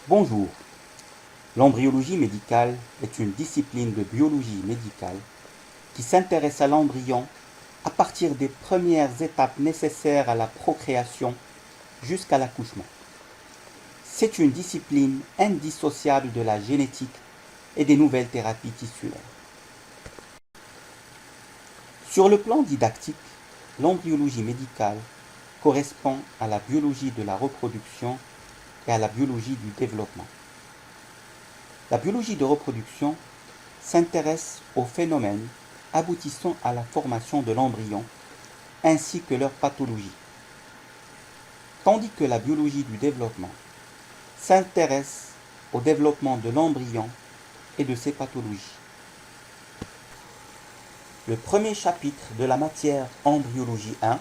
Bonjour. L'embryologie médicale est une discipline de biologie médicale qui s'intéresse à l'embryon à partir des premières étapes nécessaires à la procréation jusqu'à l'accouchement. C'est une discipline indissociable de la génétique et des nouvelles thérapies tissulaires. Sur le plan didactique, l'embryologie médicale correspond à la biologie de la reproduction et à la biologie du développement. La biologie de reproduction s'intéresse aux phénomènes aboutissant à la formation de l'embryon ainsi que leur pathologie, tandis que la biologie du développement s'intéresse au développement de l'embryon et de ses pathologies. Le premier chapitre de la matière embryologie 1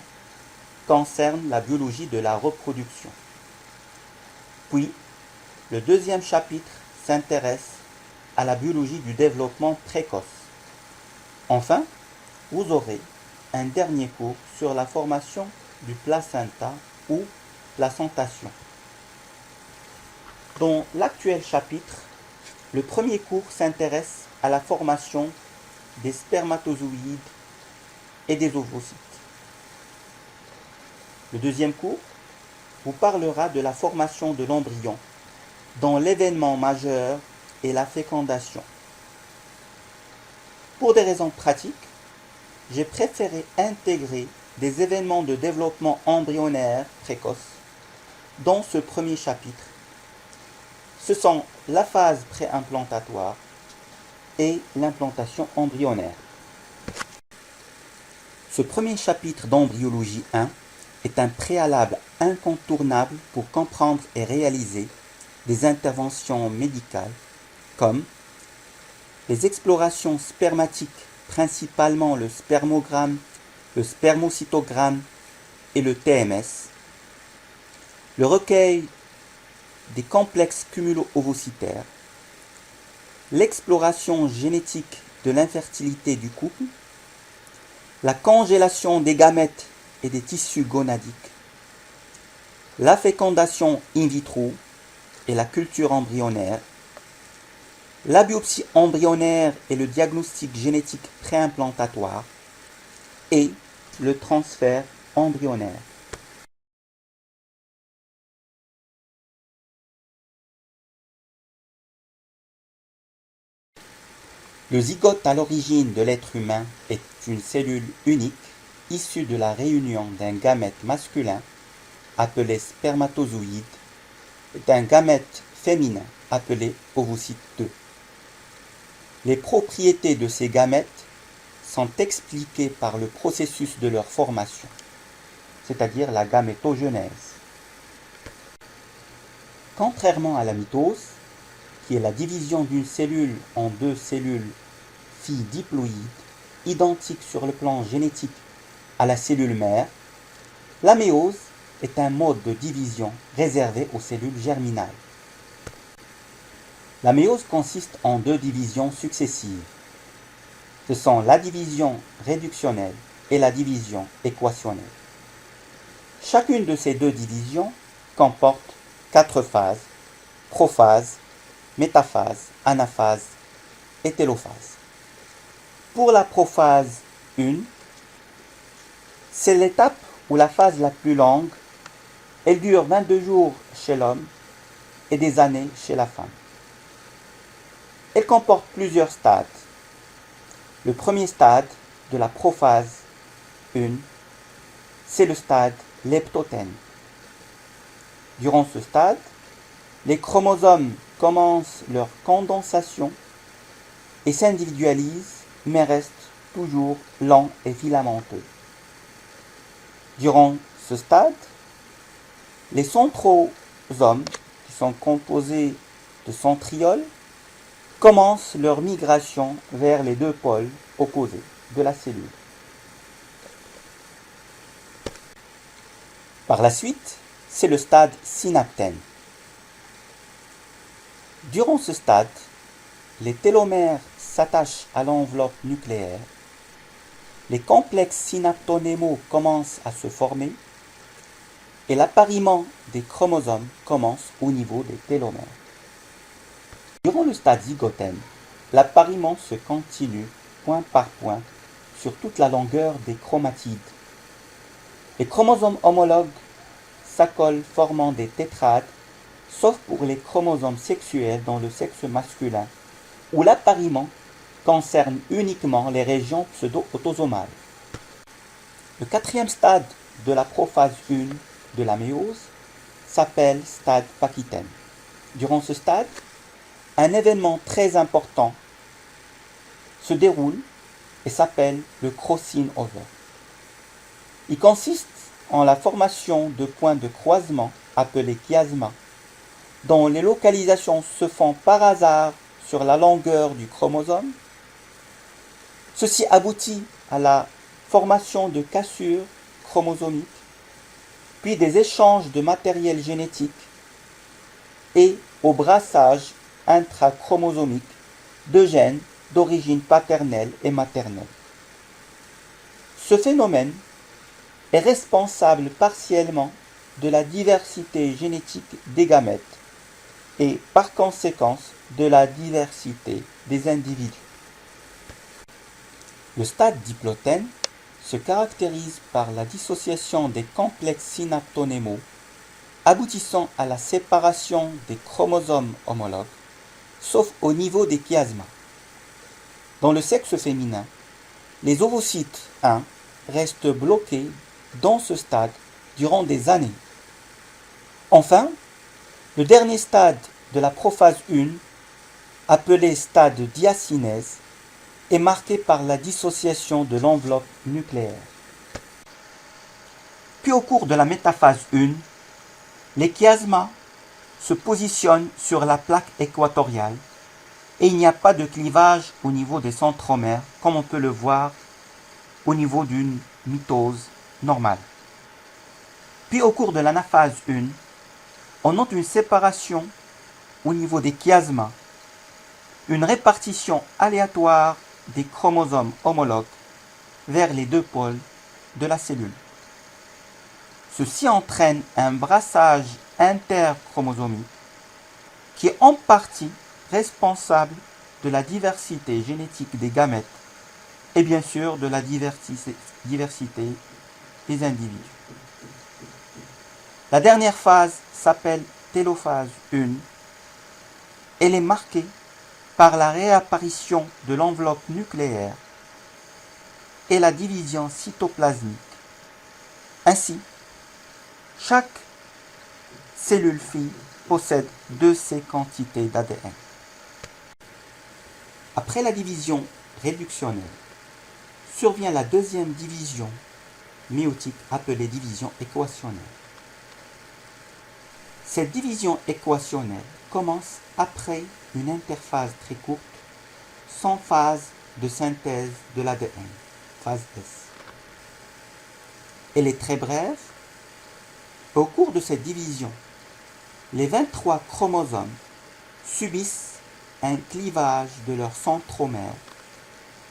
concerne la biologie de la reproduction. Puis, le deuxième chapitre s'intéresse à la biologie du développement précoce. Enfin, vous aurez un dernier cours sur la formation du placenta ou placentation. Dans l'actuel chapitre, le premier cours s'intéresse à la formation des spermatozoïdes et des ovocytes. Le deuxième cours vous parlera de la formation de l'embryon, dont l'événement majeur est la fécondation. Pour des raisons pratiques, j'ai préféré intégrer des événements de développement embryonnaire précoce dans ce premier chapitre. Ce sont la phase préimplantatoire et l'implantation embryonnaire. Ce premier chapitre d'embryologie 1 est un préalable incontournable pour comprendre et réaliser des interventions médicales comme les explorations spermatiques, principalement le spermogramme, le spermocytogramme et le TMS, le recueil des complexes cumulo-ovocytaires, l'exploration génétique de l'infertilité du couple, la congélation des gamètes et des tissus gonadiques, la fécondation in vitro et la culture embryonnaire, la biopsie embryonnaire et le diagnostic génétique préimplantatoire et le transfert embryonnaire. Le zygote à l'origine de l'être humain est une cellule unique issue de la réunion d'un gamète masculin appelé spermatozoïde et d'un gamète féminin appelé ovocyte 2. Les propriétés de ces gamètes sont expliquées par le processus de leur formation, c'est-à-dire la gamétogenèse. Contrairement à la mitose, qui est la division d'une cellule en deux cellules filles diploïdes, identiques sur le plan génétique à la cellule mère, la méose est un mode de division réservé aux cellules germinales. La méose consiste en deux divisions successives. Ce sont la division réductionnelle et la division équationnelle. Chacune de ces deux divisions comporte 4 phases: prophase, métaphase, anaphase et télophase. Pour la prophase 1, c'est l'étape ou la phase la plus longue. Elle dure 22 jours chez l'homme et des années chez la femme. Elle comporte plusieurs stades. Le premier stade de la prophase 1, c'est le stade leptotène. Durant ce stade, les chromosomes commencent leur condensation et s'individualisent, mais restent toujours lents et filamenteux. Durant ce stade, les centrosomes, qui sont composés de centrioles, commencent leur migration vers les deux pôles opposés de la cellule. Par la suite, c'est le stade synaptène. Durant ce stade, les télomères s'attachent à l'enveloppe nucléaire, les complexes synaptonémaux commencent à se former et l'appariement des chromosomes commence au niveau des télomères. Durant le stade zygotène, l'appariement se continue point par point sur toute la longueur des chromatides. Les chromosomes homologues s'accolent formant des tétrades, sauf pour les chromosomes sexuels dans le sexe masculin, où l'appariement concerne uniquement les régions pseudo-autosomales. Le quatrième stade de la prophase 1 de la méiose s'appelle stade pachytène. Durant ce stade, un événement très important se déroule et s'appelle le crossing over. Il consiste en la formation de points de croisement appelés chiasma, dont les localisations se font par hasard sur la longueur du chromosome. Ceci aboutit à la formation de cassures chromosomiques, puis des échanges de matériel génétique et au brassage intrachromosomique de gènes d'origine paternelle et maternelle. Ce phénomène est responsable partiellement de la diversité génétique des gamètes et par conséquent de la diversité des individus. Le stade diplotène se caractérise par la dissociation des complexes synaptonémaux aboutissant à la séparation des chromosomes homologues, sauf au niveau des chiasmas. Dans le sexe féminin, les ovocytes 1 restent bloqués dans ce stade durant des années. Enfin, le dernier stade de la prophase 1, appelé stade diacinèse, est marqué par la dissociation de l'enveloppe nucléaire. Puis au cours de la métaphase 1, les chiasmas se positionnent sur la plaque équatoriale et il n'y a pas de clivage au niveau des centromères comme on peut le voir au niveau d'une mitose normale. Puis au cours de l'anaphase 1, on note une séparation au niveau des chiasmas, une répartition aléatoire des chromosomes homologues vers les deux pôles de la cellule. Ceci entraîne un brassage interchromosomique qui est en partie responsable de la diversité génétique des gamètes et bien sûr de la diversité des individus. La dernière phase s'appelle télophase 1. Elle est marquée par la réapparition de l'enveloppe nucléaire et la division cytoplasmique. Ainsi, chaque cellule fille possède de ces quantités d'ADN. Après la division réductionnelle, survient la deuxième division méiotique appelée division équationnelle. Cette division équationnelle commence après une interphase très courte, sans phase de synthèse de l'ADN, phase S. Elle est très brève. Au cours de cette division, les 23 chromosomes subissent un clivage de leurs centromères,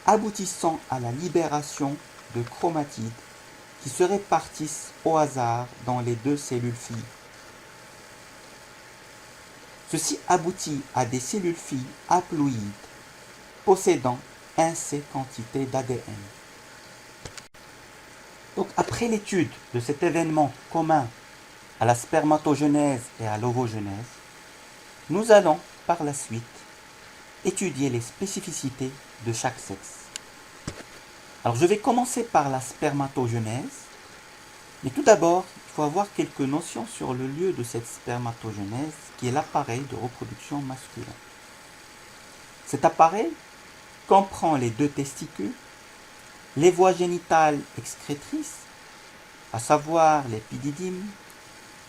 aboutissant à la libération de chromatides qui se répartissent au hasard dans les deux cellules filles. Ceci aboutit à des cellules filles haploïdes possédant assez quantité d'ADN. Donc après l'étude de cet événement commun à la spermatogenèse et à l'ovogenèse, nous allons par la suite étudier les spécificités de chaque sexe. Alors je vais commencer par la spermatogenèse, mais tout d'abord, il faut avoir quelques notions sur le lieu de cette spermatogenèse qui est l'appareil de reproduction masculin. Cet appareil comprend les deux testicules, les voies génitales excrétrices, à savoir l'épididyme,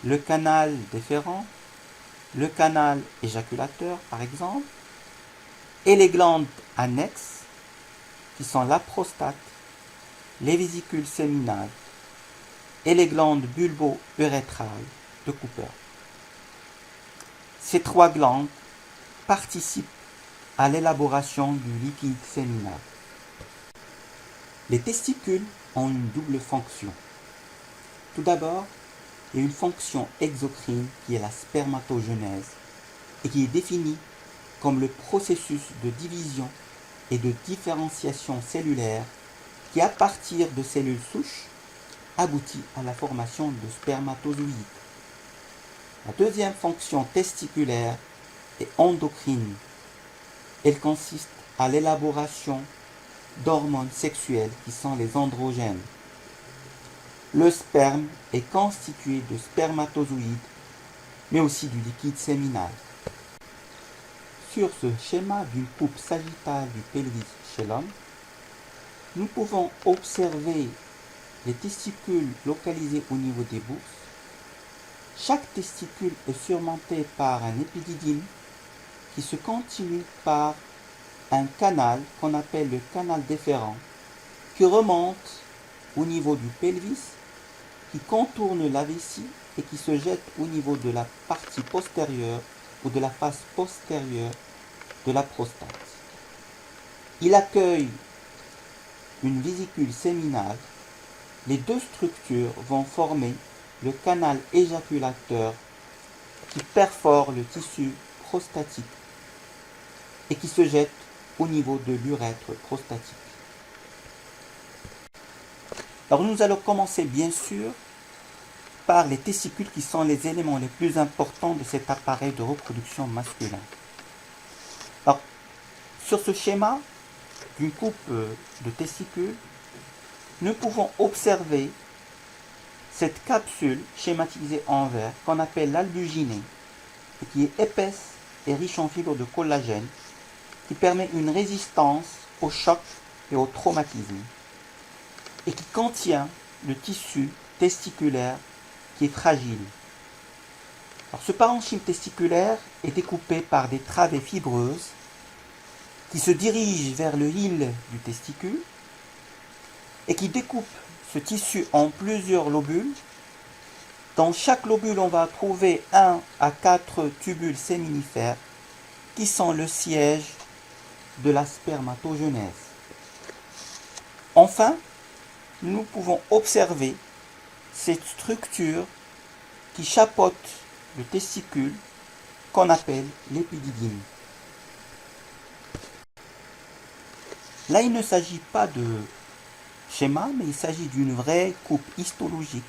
le canal déférent, le canal éjaculateur par exemple, et les glandes annexes qui sont la prostate, les vésicules séminales et les glandes bulbo-urétrales de Cooper. Ces trois glandes participent à l'élaboration du liquide séminal. Les testicules ont une double fonction. Tout d'abord, il y a une fonction exocrine qui est la spermatogenèse et qui est définie comme le processus de division et de différenciation cellulaire qui, à partir de cellules souches, aboutit à la formation de spermatozoïdes. La deuxième fonction testiculaire est endocrine. Elle consiste à l'élaboration d'hormones sexuelles qui sont les androgènes. Le sperme est constitué de spermatozoïdes, mais aussi du liquide séminal. Sur ce schéma d'une coupe sagittale du pelvis chez l'homme, nous pouvons observer les testicules localisés au niveau des bourses. Chaque testicule est surmonté par un épididyme qui se continue par un canal qu'on appelle le canal déférent, qui remonte au niveau du pelvis, qui contourne la vessie et qui se jette au niveau de la partie postérieure ou de la face postérieure de la prostate. Il accueille une vésicule séminale. Les deux structures vont former le canal éjaculateur qui perfore le tissu prostatique et qui se jette au niveau de l'urètre prostatique. Alors nous allons commencer bien sûr par les testicules qui sont les éléments les plus importants de cet appareil de reproduction masculin. Alors, sur ce schéma d'une coupe de testicules, nous pouvons observer cette capsule schématisée en vert qu'on appelle l'albuginée et qui est épaisse et riche en fibres de collagène qui permet une résistance au choc et au traumatisme et qui contient le tissu testiculaire qui est fragile. Alors, ce parenchyme testiculaire est découpé par des travées fibreuses qui se dirigent vers le hile du testicule et qui découpent ce tissu en plusieurs lobules. Dans chaque lobule, on va trouver 1 à 4 tubules séminifères qui sont le siège de la spermatogenèse. Enfin, nous pouvons observer cette structure qui chapeaute le testicule qu'on appelle l'épididyme. Là, il ne s'agit pas de schéma, mais il s'agit d'une vraie coupe histologique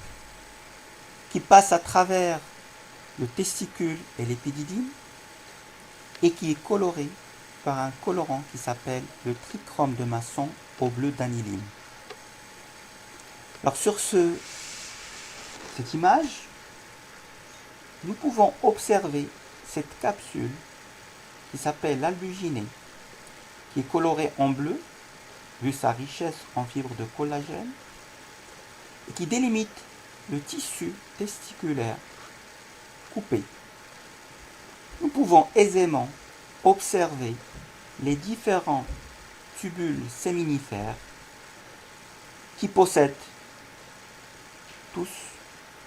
qui passe à travers le testicule et l'épididyme et qui est colorée par un colorant qui s'appelle le trichrome de Masson au bleu d'aniline. Alors sur cette image, nous pouvons observer cette capsule qui s'appelle l'albuginée, qui est colorée en bleu, vu sa richesse en fibres de collagène, et qui délimite le tissu testiculaire coupé. Nous pouvons aisément observer les différents tubules séminifères qui possèdent tous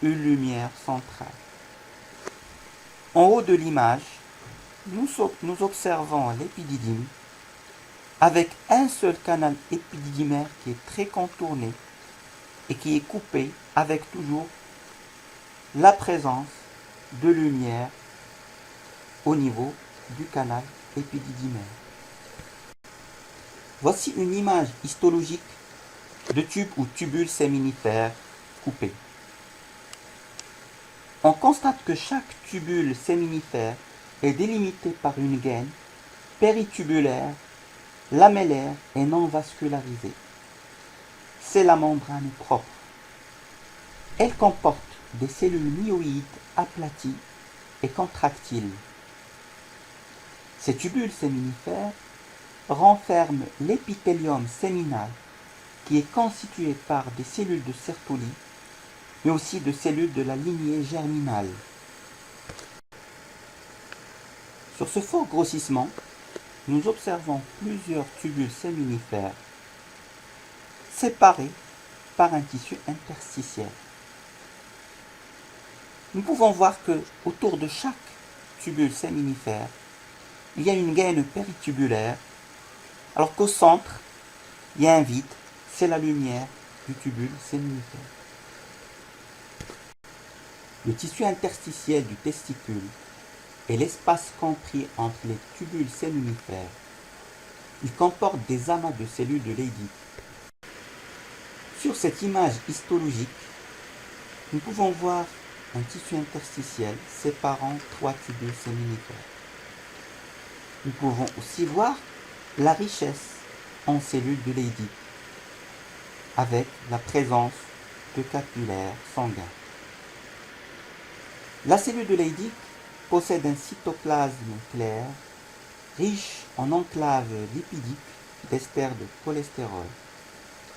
une lumière centrale. En haut de l'image, nous observons l'épididyme avec un seul canal épididymaire qui est très contourné et qui est coupé avec toujours la présence de lumière au niveau du canal épididymaire. Voici une image histologique de tube ou tubule séminifère coupé. On constate que chaque tubule séminifère est délimité par une gaine péritubulaire, lamellaire et non vascularisée. C'est la membrane propre. Elle comporte des cellules myoïdes aplaties et contractiles. Ces tubules séminifères renferment l'épithélium séminal qui est constitué par des cellules de Sertoli, mais aussi de cellules de la lignée germinale. Sur ce fort grossissement, nous observons plusieurs tubules séminifères séparés par un tissu interstitiel. Nous pouvons voir que autour de chaque tubule séminifère, il y a une gaine péritubulaire, alors qu'au centre, il y a un vide, c'est la lumière du tubule séminifère. Le tissu interstitiel du testicule est l'espace compris entre les tubules séminifères. Il comporte des amas de cellules de Leydig. Sur cette image histologique, nous pouvons voir un tissu interstitiel séparant trois tubules séminifères. Nous pouvons aussi voir la richesse en cellules de Leydig, avec la présence de capillaires sanguins. La cellule de Leydig possède un cytoplasme clair, riche en enclaves lipidiques d'esters de cholestérol,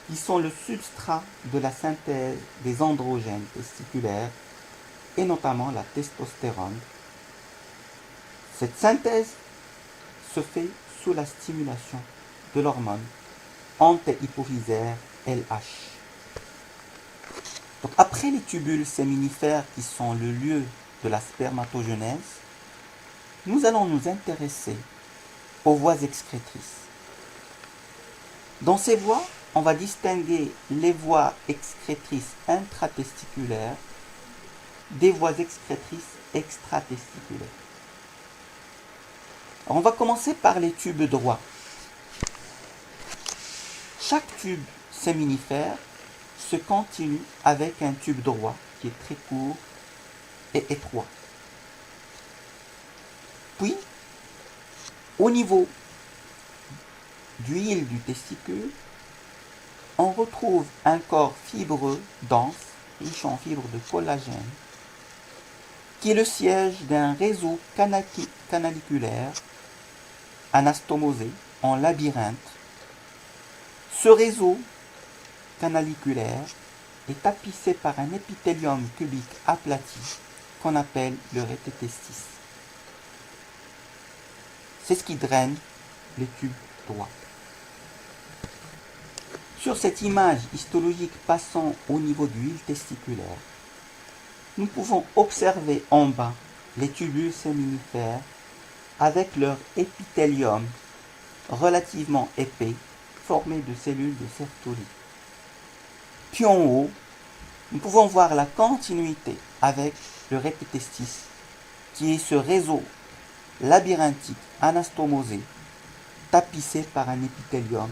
qui sont le substrat de la synthèse des androgènes testiculaires et notamment la testostérone. Cette synthèse se fait sous la stimulation de l'hormone antéhypophysaire LH. Donc, après les tubules séminifères qui sont le lieu de la spermatogenèse, nous allons nous intéresser aux voies excrétrices. Dans ces voies, on va distinguer les voies excrétrices intratesticulaires des voies excrétrices extratesticulaires. Alors, on va commencer par les tubes droits. Chaque tube séminifère se continue avec un tube droit qui est très court et étroit. Puis, au niveau du hile du testicule, on retrouve un corps fibreux, dense, riche en fibres de collagène, qui est le siège d'un réseau canaliculaire anastomosé en labyrinthe. Ce réseau canaliculaire est tapissé par un épithélium cubique aplati qu'on appelle le rététestis. C'est ce qui draine les tubes droits. Sur cette image histologique passant au niveau du hile testiculaire, nous pouvons observer en bas les tubules séminifères avec leur épithélium relativement épais formé de cellules de Sertoli. Puis en haut, nous pouvons voir la continuité avec le rététestis, qui est ce réseau labyrinthique anastomosé tapissé par un épithélium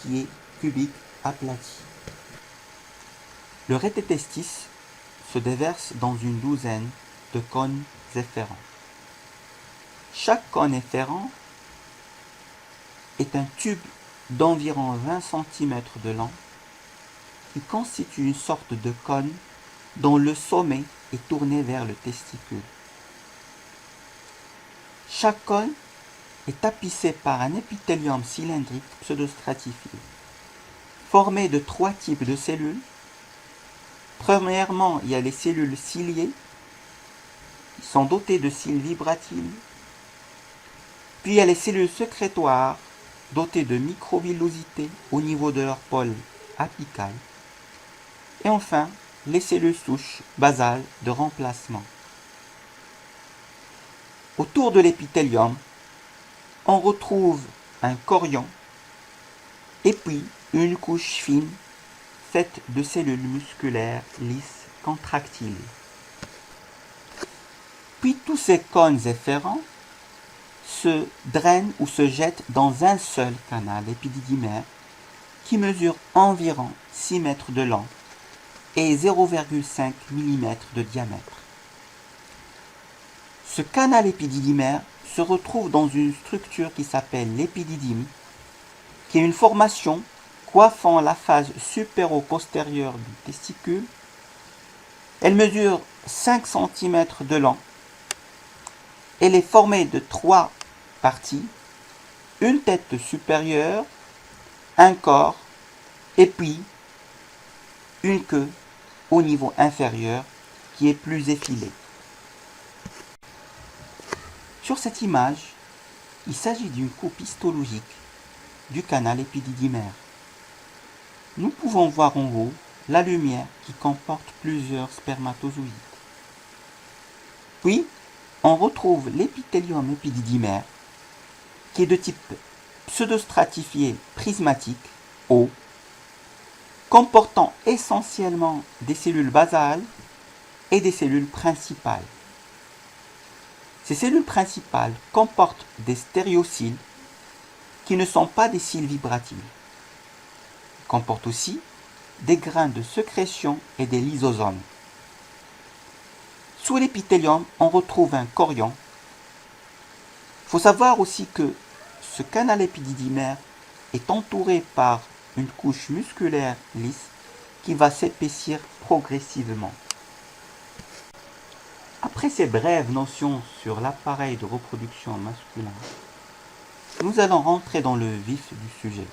qui est cubique aplati. Le rététestis se déverse dans une douzaine de cônes efférents. Chaque cône efférent est un tube d'environ 20 cm de long qui constitue une sorte de cône dont le sommet est tourné vers le testicule. Chaque cône est tapissé par un épithélium cylindrique pseudostratifié, formé de trois types de cellules. Premièrement, il y a les cellules ciliées, qui sont dotées de cils vibratiles. Puis il y a les cellules sécrétoires, dotées de microvillosités au niveau de leur pôle apical. Et enfin, les cellules souches basales de remplacement. Autour de l'épithélium, on retrouve un chorion et puis une couche fine faite de cellules musculaires lisses contractiles. Puis tous ces cônes efférents se drainent ou se jettent dans un seul canal épididymaire qui mesure environ 6 mètres de long et 0,5 mm de diamètre. Ce canal épididymaire se retrouve dans une structure qui s'appelle l'épididyme, qui est une formation coiffant la face supéro-postérieure du testicule. Elle mesure 5 cm de long. Elle est formée de trois parties, une tête supérieure, un corps et puis une queue au niveau inférieur qui est plus effilée. Sur cette image, il s'agit d'une coupe histologique du canal épididymaire. Nous pouvons voir en haut la lumière qui comporte plusieurs spermatozoïdes. Puis, on retrouve l'épithélium épididymaire qui est de type pseudostratifié prismatique, O, comportant essentiellement des cellules basales et des cellules principales. Ces cellules principales comportent des stéréocils qui ne sont pas des cils vibratiles. Ils comportent aussi des grains de sécrétion et des lysosomes. Sous l'épithélium, on retrouve un chorion. Il faut savoir aussi que ce canal épididymaire est entouré par une couche musculaire lisse qui va s'épaissir progressivement. Après ces brèves notions sur l'appareil de reproduction masculin, nous allons rentrer dans le vif du sujet.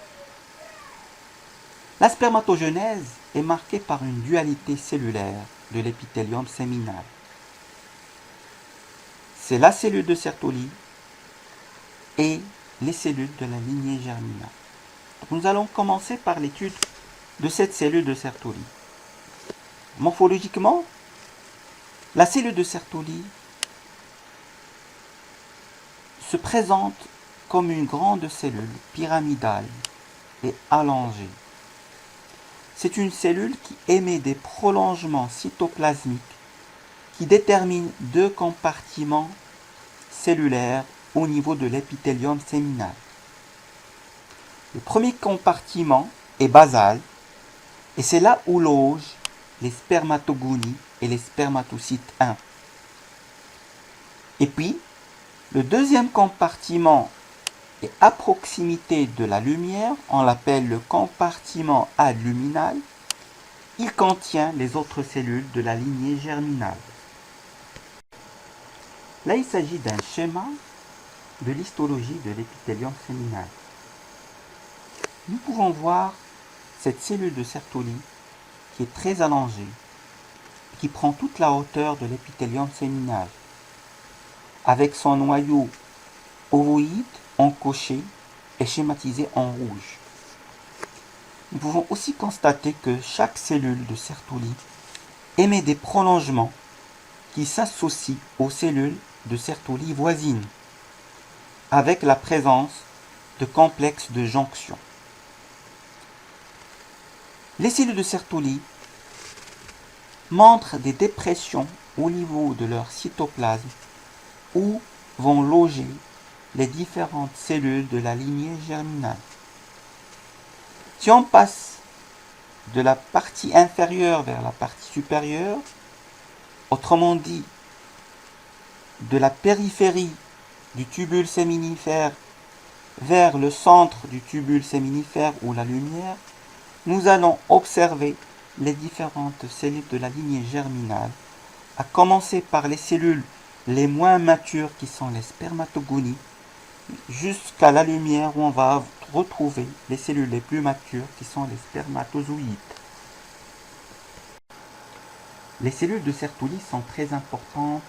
La spermatogenèse est marquée par une dualité cellulaire de l'épithélium séminal. C'est la cellule de Sertoli et les cellules de la lignée germinale. Nous allons commencer par l'étude de cette cellule de Sertoli. Morphologiquement, la cellule de Sertoli se présente comme une grande cellule pyramidale et allongée. C'est une cellule qui émet des prolongements cytoplasmiques qui déterminent deux compartiments cellulaires au niveau de l'épithélium séminal. Le premier compartiment est basal et c'est là où logent les spermatogonies et les spermatocytes 1. Et puis, le deuxième compartiment est à proximité de la lumière, on l'appelle le compartiment adluminal. Il contient les autres cellules de la lignée germinale. Là, il s'agit d'un schéma de l'histologie de l'épithélium séminal. Nous pouvons voir cette cellule de Sertoli qui est très allongée, qui prend toute la hauteur de l'épithélium séminal, avec son noyau ovoïde encoché et schématisé en rouge. Nous pouvons aussi constater que chaque cellule de Sertoli émet des prolongements qui s'associent aux cellules de Sertoli voisines, avec la présence de complexes de jonction. Les cellules de Sertoli montrent des dépressions au niveau de leur cytoplasme où vont loger les différentes cellules de la lignée germinale. Si on passe de la partie inférieure vers la partie supérieure, autrement dit, de la périphérie du tubule séminifère vers le centre du tubule séminifère ou la lumière, nous allons observer les différentes cellules de la lignée germinale, à commencer par les cellules les moins matures qui sont les spermatogonies, jusqu'à la lumière où on va retrouver les cellules les plus matures qui sont les spermatozoïdes. Les cellules de Sertoli sont très importantes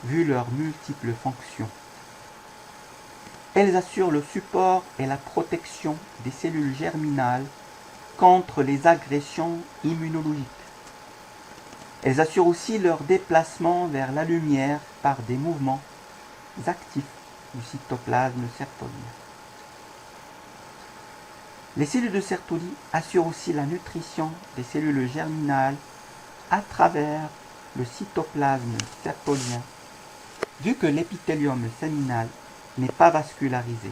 vu leurs multiples fonctions. Elles assurent le support et la protection des cellules germinales contre les agressions immunologiques. Elles assurent aussi leur déplacement vers la lumière par des mouvements actifs du cytoplasme sertolien. Les cellules de Sertoli assurent aussi la nutrition des cellules germinales à travers le cytoplasme sertolien, vu que l'épithélium séminal n'est pas vascularisé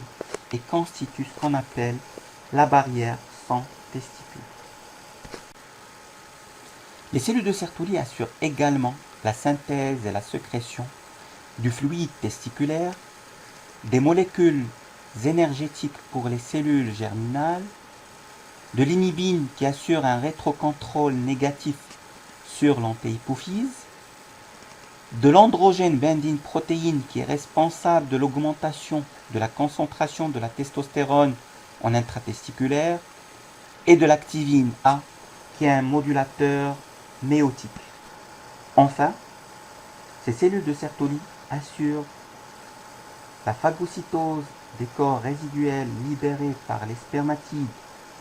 et constitue ce qu'on appelle la barrière sans testicules. Les cellules de Sertoli assurent également la synthèse et la sécrétion du fluide testiculaire, des molécules énergétiques pour les cellules germinales, de l'inhibine qui assure un rétrocontrôle négatif sur l'antéhypophyse, de l'androgène binding protéine qui est responsable de l'augmentation de la concentration de la testostérone en intratesticulaire, et de l'activine A qui est un modulateur méotique. Enfin, ces cellules de Sertoli assurent la phagocytose des corps résiduels libérés par les spermatides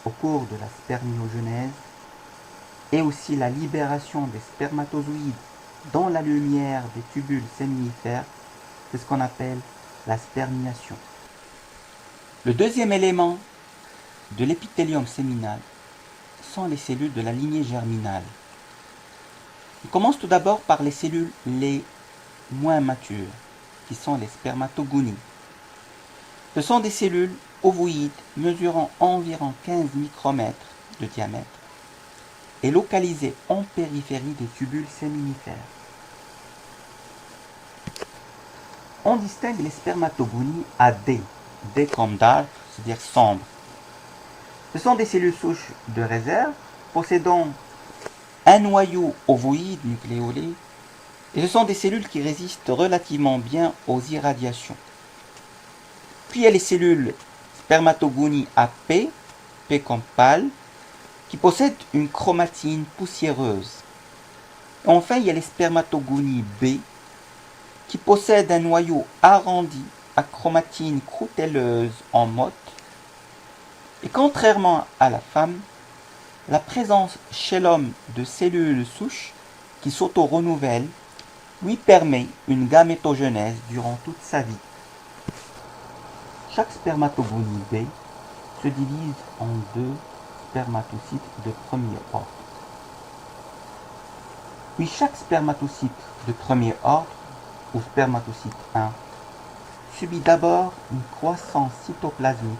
au cours de la spermiogenèse et aussi la libération des spermatozoïdes dans la lumière des tubules séminifères, c'est ce qu'on appelle la spermiation. Le deuxième élément de l'épithélium séminal sont les cellules de la lignée germinale. On commence tout d'abord par les cellules les moins matures. qui sont les spermatogonies. Ce sont des cellules ovoïdes mesurant environ 15 micromètres de diamètre et localisées en périphérie des tubules séminifères. On distingue les spermatogonies à D comme dark, c'est-à-dire sombre. Ce sont des cellules souches de réserve possédant un noyau ovoïde nucléolé et ce sont des cellules qui résistent relativement bien aux irradiations. Puis il y a les cellules spermatogonies à P comme pâle, qui possèdent une chromatine poussiéreuse. Enfin, il y a les spermatogonies B, qui possèdent un noyau arrondi à chromatine croûtelleuse en motte. Et contrairement à la femme, la présence chez l'homme de cellules souches qui s'auto-renouvellent lui permet une gamétogenèse durant toute sa vie. Chaque spermatogonie B se divise en deux spermatocytes de premier ordre. Puis chaque spermatocyte de premier ordre, ou spermatocyte 1, subit d'abord une croissance cytoplasmique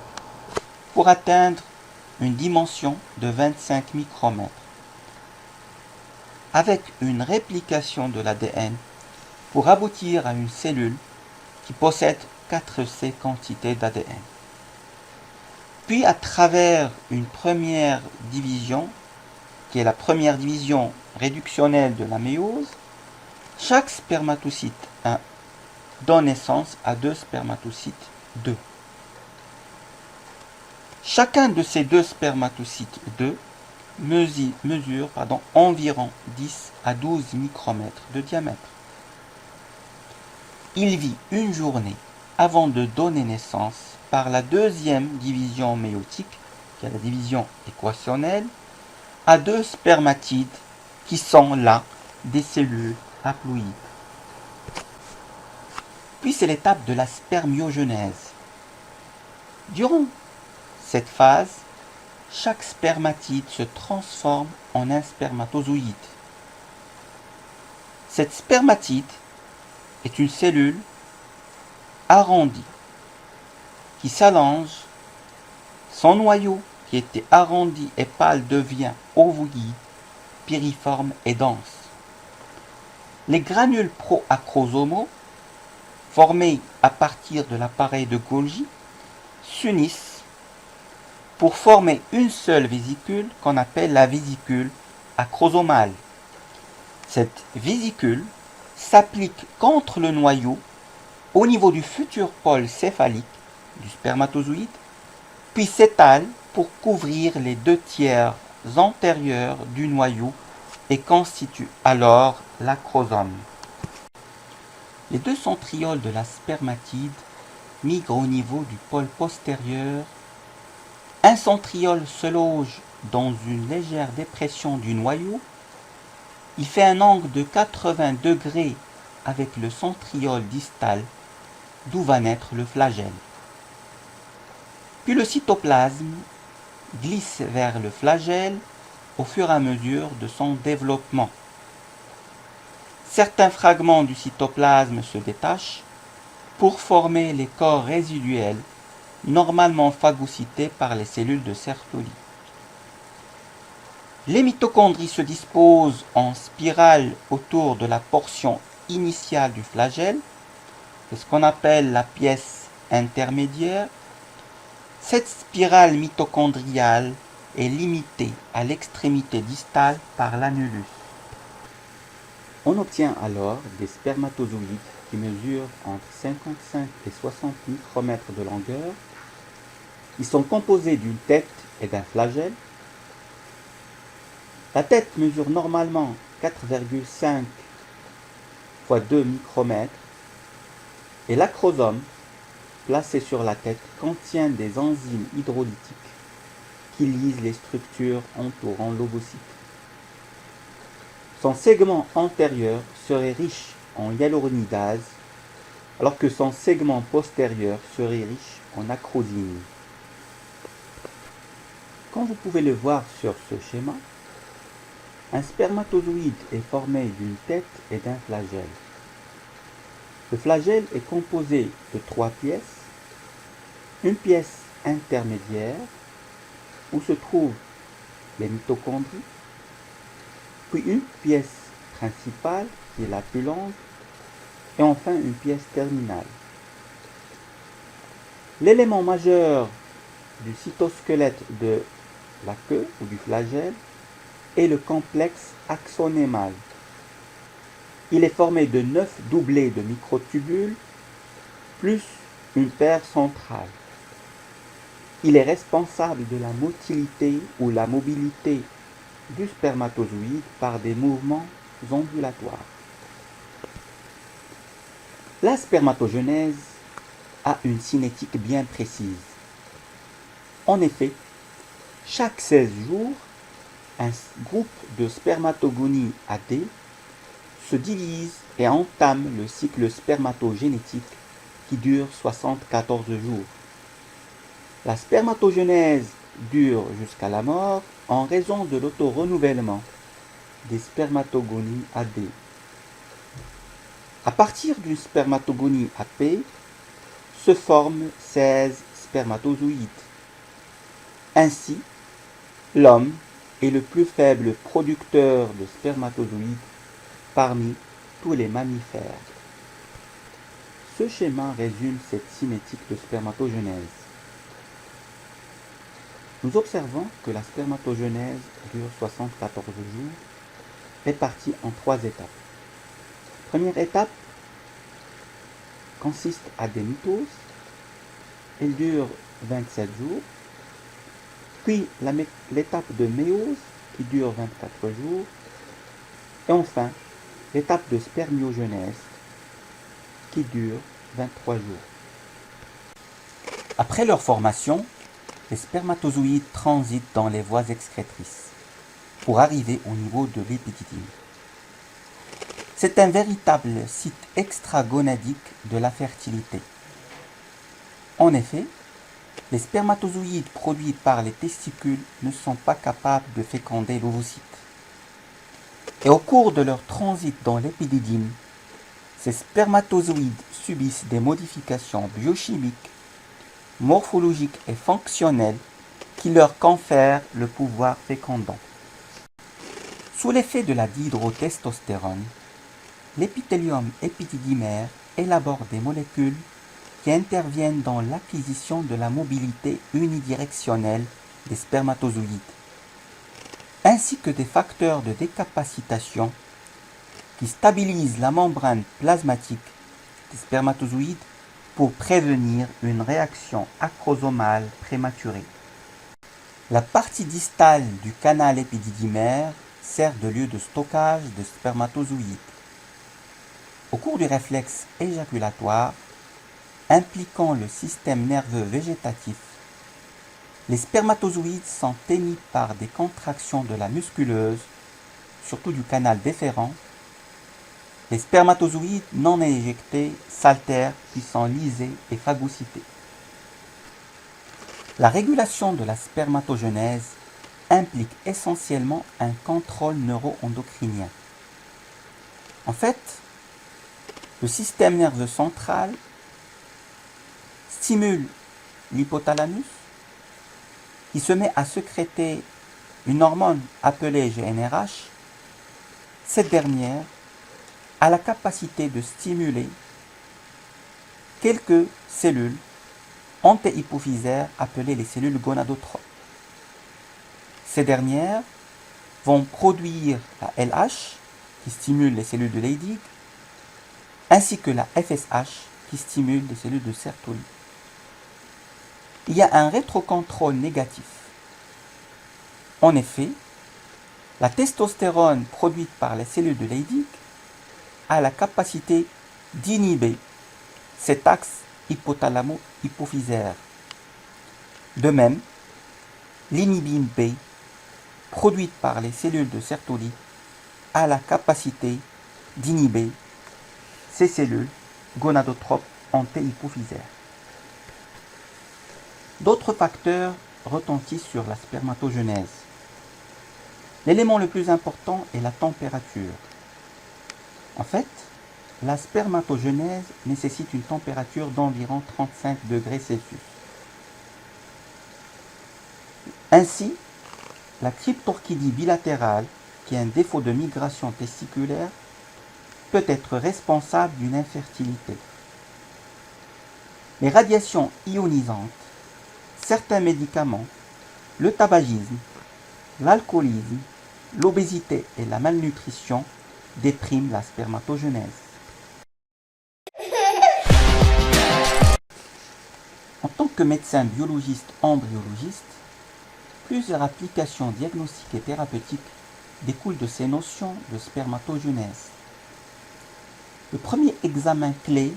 pour atteindre une dimension de 25 micromètres, avec une réplication de l'ADN pour aboutir à une cellule qui possède 4C quantités d'ADN. Puis à travers une première division, qui est la première division réductionnelle de la méiose, chaque spermatocyte 1 donne naissance à deux spermatocytes 2. Chacun de ces deux spermatocytes 2 mesure environ 10 à 12 micromètres de diamètre. Il vit une journée avant de donner naissance par la deuxième division méiotique, qui est la division équationnelle, à deux spermatides qui sont là des cellules haploïdes. Puis c'est l'étape de la spermiogenèse. Durant cette phase, chaque spermatide se transforme en un spermatozoïde. Cette spermatide est une cellule arrondie qui s'allonge. Son noyau, qui était arrondi et pâle, devient ovoïde, piriforme et dense. Les granules proacrosomaux, formés à partir de l'appareil de Golgi, s'unissent pour former une seule vésicule qu'on appelle la vésicule acrosomale. Cette vésicule s'applique contre le noyau au niveau du futur pôle céphalique du spermatozoïde, puis s'étale pour couvrir les 2/3 antérieurs du noyau et constitue alors l'acrosome. Les deux centrioles de la spermatide migrent au niveau du pôle postérieur. Un centriole se loge dans une légère dépression du noyau. Il fait un angle de 80 degrés avec le centriole distal, d'où va naître le flagelle. Puis le cytoplasme glisse vers le flagelle au fur et à mesure de son développement. Certains fragments du cytoplasme se détachent pour former les corps résiduels, normalement phagocytés par les cellules de Sertoli. Les mitochondries se disposent en spirale autour de la portion initiale du flagelle, c'est ce qu'on appelle la pièce intermédiaire. Cette spirale mitochondriale est limitée à l'extrémité distale par l'annulus. On obtient alors des spermatozoïdes qui mesurent entre 55 et 60 micromètres de longueur. Ils sont composés d'une tête et d'un flagelle. La tête mesure normalement 4,5 x 2 micromètres et l'acrosome, placé sur la tête, contient des enzymes hydrolytiques qui lisent les structures entourant l'ovocyte. Son segment antérieur serait riche en hyaluronidase, alors que son segment postérieur serait riche en acrosine. Comme vous pouvez le voir sur ce schéma, un spermatozoïde est formé d'une tête et d'un flagelle. Le flagelle est composé de 3 pièces. Une pièce intermédiaire où se trouvent les mitochondries, puis une pièce principale qui est la plus longue, et enfin une pièce terminale. L'élément majeur du cytosquelette de la queue ou du flagelle est le complexe axonémal. Il est formé de 9 doublés de microtubules plus une paire centrale. Il est responsable de la motilité ou la mobilité du spermatozoïde par des mouvements ondulatoires. La spermatogenèse a une cinétique bien précise. En effet, chaque 16 jours, un groupe de spermatogonies AD se divise et entame le cycle spermatogénétique qui dure 74 jours. La spermatogenèse dure jusqu'à la mort en raison de l'auto-renouvellement des spermatogonies AD. À partir d'une spermatogonie AP, se forment 16 spermatozoïdes. Ainsi, l'homme est le plus faible producteur de spermatozoïdes parmi tous les mammifères. Ce schéma résume cette cinétique de spermatogenèse. Nous observons que la spermatogenèse dure 74 jours, répartie en 3 étapes. Première étape consiste à des mitoses. Elle dure 27 jours. Puis l'étape de méiose qui dure 24 jours. Et enfin, l'étape de spermiogenèse qui dure 23 jours. Après leur formation, les spermatozoïdes transitent dans les voies excrétrices pour arriver au niveau de l'épididyme. C'est un véritable site extragonadique de la fertilité. En effet, les spermatozoïdes produits par les testicules ne sont pas capables de féconder l'ovocyte. Et au cours de leur transit dans l'épididyme, ces spermatozoïdes subissent des modifications biochimiques, morphologiques et fonctionnelles qui leur confèrent le pouvoir fécondant. Sous l'effet de la dihydrotestostérone, l'épithélium épididymaire élabore des molécules qui interviennent dans l'acquisition de la mobilité unidirectionnelle des spermatozoïdes, ainsi que des facteurs de décapacitation qui stabilisent la membrane plasmatique des spermatozoïdes pour prévenir une réaction acrosomale prématurée. La partie distale du canal épididymaire sert de lieu de stockage de spermatozoïdes. Au cours du réflexe éjaculatoire, impliquant le système nerveux végétatif, les spermatozoïdes sont émis par des contractions de la musculeuse, surtout du canal déférent. Les spermatozoïdes non éjectés s'altèrent puis sont lysés et phagocytés. La régulation de la spermatogenèse implique essentiellement un contrôle neuro-endocrinien. En fait, le système nerveux central stimule l'hypothalamus qui se met à sécréter une hormone appelée GnRH. Cette dernière a la capacité de stimuler quelques cellules antéhypophysaires appelées les cellules gonadotropes. Ces dernières vont produire la LH qui stimule les cellules de Leydig ainsi que la FSH qui stimule les cellules de Sertoli. Il y a un rétrocontrôle négatif. En effet, la testostérone produite par les cellules de Leydig a la capacité d'inhiber cet axe hypothalamo-hypophysaire. De même, l'inhibine B, produite par les cellules de Sertoli, a la capacité d'inhiber ces cellules gonadotropes antéhypophysaires. D'autres facteurs retentissent sur la spermatogenèse. L'élément le plus important est la température. En fait, la spermatogenèse nécessite une température d'environ 35 degrés Celsius. Ainsi, la cryptorchidie bilatérale, qui a un défaut de migration testiculaire, peut être responsable d'une infertilité. Les radiations ionisantes, certains médicaments, le tabagisme, l'alcoolisme, l'obésité et la malnutrition dépriment la spermatogenèse. En tant que médecin biologiste embryologiste, plusieurs applications diagnostiques et thérapeutiques découlent de ces notions de spermatogenèse. Le premier examen clé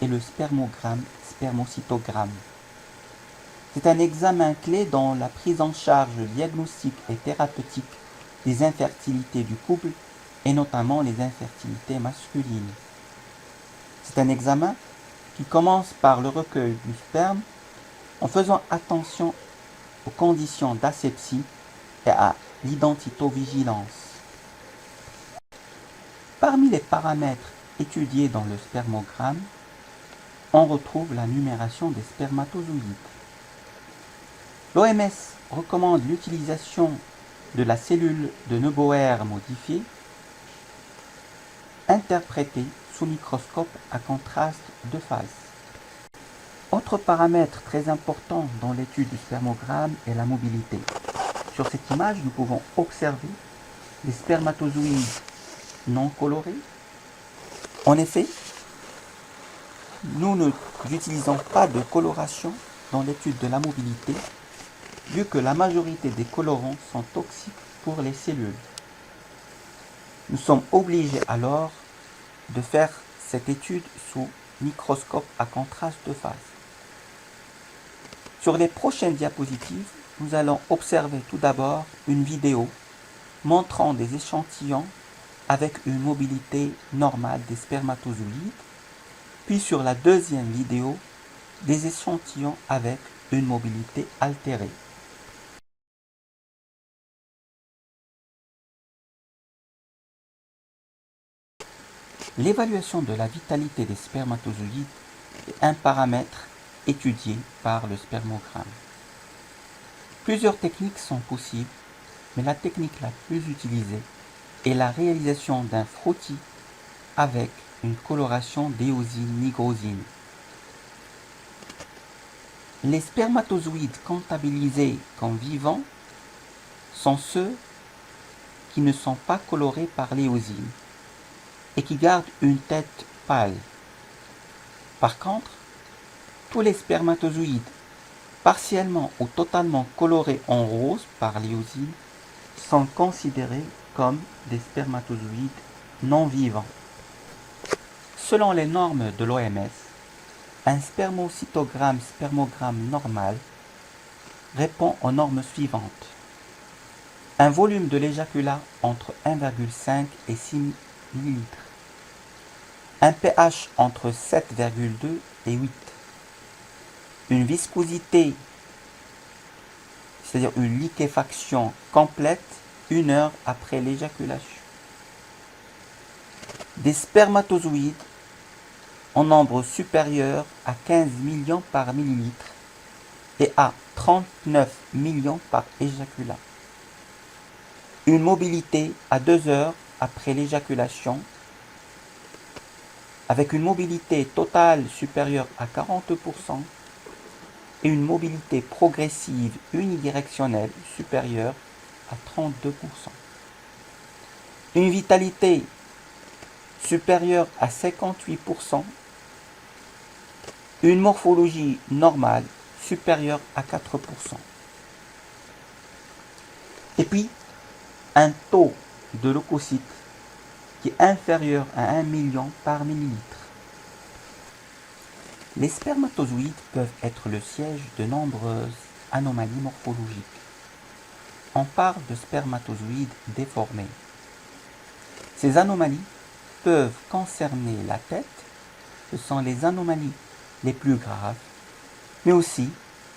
est le spermocytogramme. C'est un examen clé dans la prise en charge diagnostique et thérapeutique des infertilités du couple et notamment les infertilités masculines. C'est un examen qui commence par le recueil du sperme en faisant attention aux conditions d'asepsie et à l'identitovigilance. Parmi les paramètres étudiés dans le spermogramme, on retrouve la numération des spermatozoïdes. L'OMS recommande l'utilisation de la cellule de Neubauer modifiée, interprétée sous microscope à contraste de phase. Autre paramètre très important dans l'étude du spermogramme est la mobilité. Sur cette image, nous pouvons observer les spermatozoïdes non colorés. En effet, nous n'utilisons pas de coloration dans l'étude de la mobilité, vu que la majorité des colorants sont toxiques pour les cellules. Nous sommes obligés alors de faire cette étude sous microscope à contraste de phase. Sur les prochaines diapositives, nous allons observer tout d'abord une vidéo montrant des échantillons avec une mobilité normale des spermatozoïdes, puis sur la deuxième vidéo, des échantillons avec une mobilité altérée. L'évaluation de la vitalité des spermatozoïdes est un paramètre étudié par le spermogramme. Plusieurs techniques sont possibles, mais la technique la plus utilisée est la réalisation d'un frottis avec une coloration d'éosine-nigrosine. Les spermatozoïdes comptabilisés comme vivants sont ceux qui ne sont pas colorés par l'éosine et qui gardent une tête pâle. Par contre, tous les spermatozoïdes partiellement ou totalement colorés en rose par l'éosine sont considérés comme des spermatozoïdes non vivants. Selon les normes de l'OMS, un spermogramme normal répond aux normes suivantes. Un volume de l'éjaculat entre 1,5 et 6 ml. Un pH entre 7,2 et 8. Une viscosité, c'est-à-dire une liquéfaction complète 1 heure après l'éjaculation. Des spermatozoïdes en nombre supérieur à 15 millions par millilitre et à 39 millions par éjaculat. Une mobilité à 2 heures après l'éjaculation avec une mobilité totale supérieure à 40% et une mobilité progressive unidirectionnelle supérieure à 32%. Une vitalité supérieure à 58%, une morphologie normale supérieure à 4%. Et puis, un taux de leucocytes qui est inférieur à 1 million par millilitre. Les spermatozoïdes peuvent être le siège de nombreuses anomalies morphologiques. On parle de spermatozoïdes déformés. Ces anomalies peuvent concerner la tête, ce sont les anomalies les plus graves, mais aussi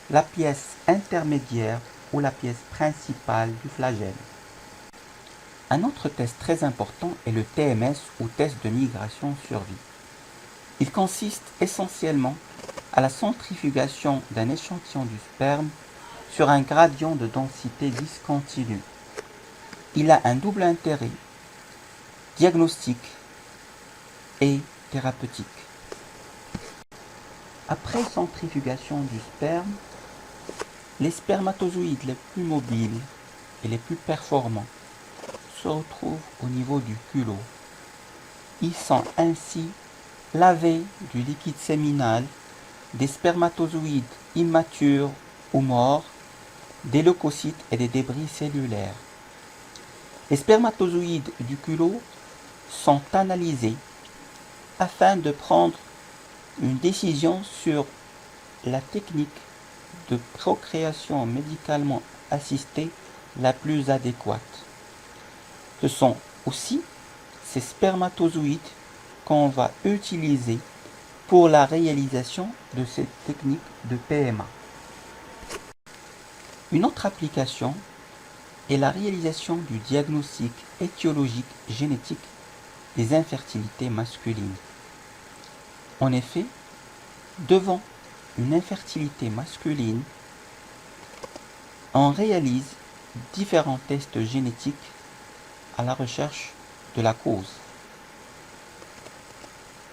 la pièce intermédiaire ou la pièce principale du flagelle. Un autre test très important est le TMS ou test de migration-survie. Il consiste essentiellement à la centrifugation d'un échantillon du sperme sur un gradient de densité discontinu. Il a un double intérêt, diagnostique et thérapeutique. Après centrifugation du sperme, les spermatozoïdes les plus mobiles et les plus performants se retrouvent au niveau du culot. Ils sont ainsi lavés du liquide séminal, des spermatozoïdes immatures ou morts, des leucocytes et des débris cellulaires. Les spermatozoïdes du culot sont analysés afin de prendre une décision sur la technique de procréation médicalement assistée la plus adéquate. Ce sont aussi ces spermatozoïdes qu'on va utiliser pour la réalisation de cette technique de PMA. Une autre application est la réalisation du diagnostic étiologique génétique des infertilités masculines. En effet, devant une infertilité masculine, on réalise différents tests génétiques à la recherche de la cause.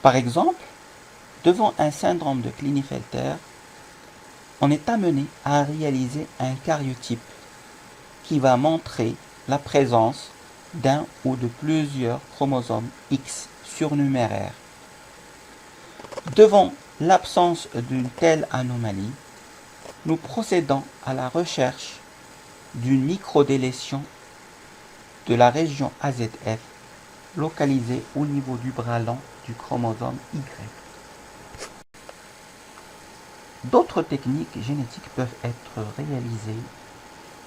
Par exemple, devant un syndrome de Klinefelter, on est amené à réaliser un karyotype qui va montrer la présence d'un ou de plusieurs chromosomes X surnuméraires. Devant l'absence d'une telle anomalie, nous procédons à la recherche d'une microdélétion de la région AZF localisée au niveau du bras lent du chromosome Y. D'autres techniques génétiques peuvent être réalisées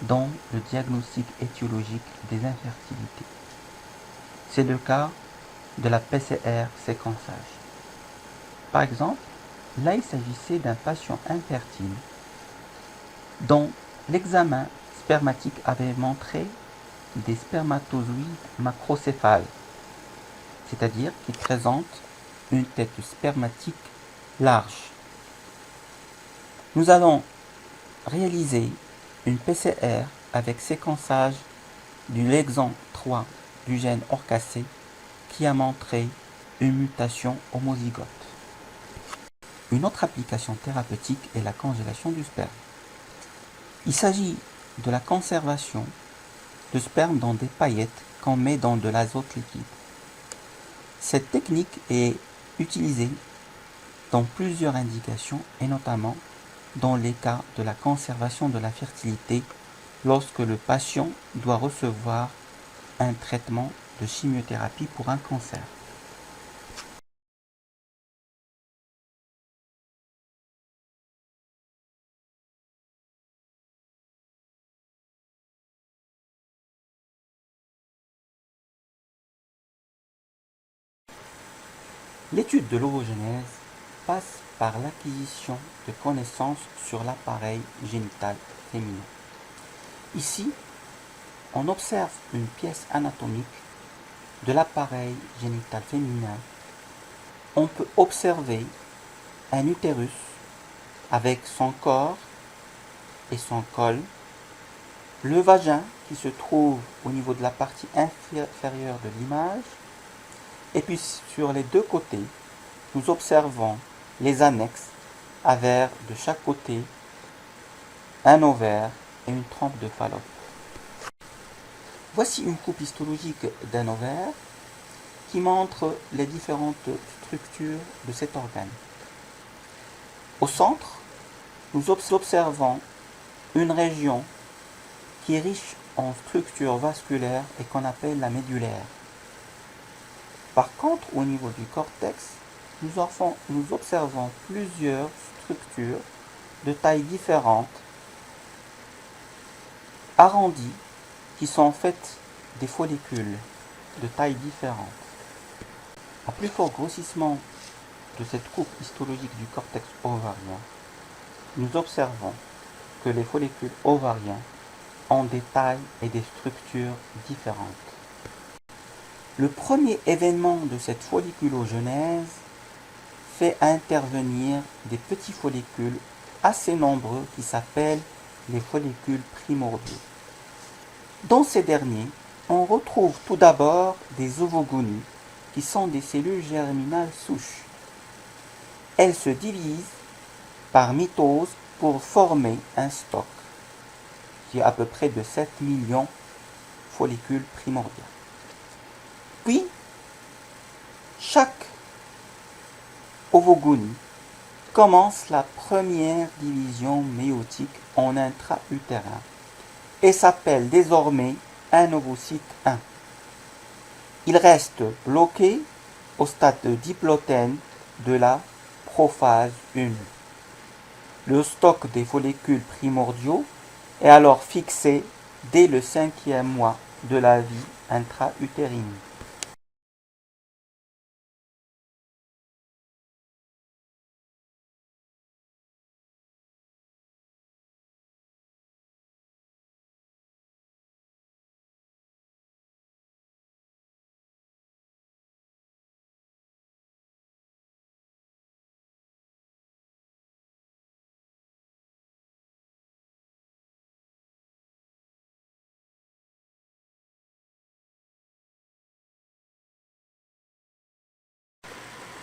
dans le diagnostic étiologique des infertilités. C'est le cas de la PCR séquençage. Par exemple, là il s'agissait d'un patient infertile dont l'examen spermatique avait montré des spermatozoïdes macrocéphales, c'est-à-dire qui présentent une tête spermatique large. Nous allons réaliser une PCR avec séquençage du l'exon 3 du gène ORCA-C qui a montré une mutation homozygote. Une autre application thérapeutique est la congélation du sperme. Il s'agit de la conservation de sperme dans des paillettes qu'on met dans de l'azote liquide. Cette technique est utilisée dans plusieurs indications et notamment dans les cas de la conservation de la fertilité lorsque le patient doit recevoir un traitement de chimiothérapie pour un cancer. L'étude de l'ovogenèse passe par l'acquisition de connaissances sur l'appareil génital féminin. Ici, on observe une pièce anatomique de l'appareil génital féminin. On peut observer un utérus avec son corps et son col, le vagin qui se trouve au niveau de la partie inférieure de l'image, et puis sur les deux côtés, nous observons les annexes avec de chaque côté un ovaire et une trompe de Fallope. Voici une coupe histologique d'un ovaire qui montre les différentes structures de cet organe. Au centre, nous observons une région qui est riche en structures vasculaires et qu'on appelle la médullaire. Par contre, au niveau du cortex, nous observons plusieurs structures de tailles différentes, arrondies, qui sont en fait des follicules de tailles différentes. À plus fort grossissement de cette coupe histologique du cortex ovarien, nous observons que les follicules ovariens ont des tailles et des structures différentes. Le premier événement de cette folliculogenèse fait intervenir des petits follicules assez nombreux qui s'appellent les follicules primordiaux. Dans ces derniers, on retrouve tout d'abord des ovogonies qui sont des cellules germinales souches. Elles se divisent par mitose pour former un stock qui est à peu près de 7 millions de follicules primordiaux. Puis, chaque ovogonie commence la première division méiotique en intra-utérin et s'appelle désormais un ovocyte 1. Il reste bloqué au stade de diplotène de la prophase 1. Le stock des follicules primordiaux est alors fixé dès le 5e mois de la vie intra-utérine.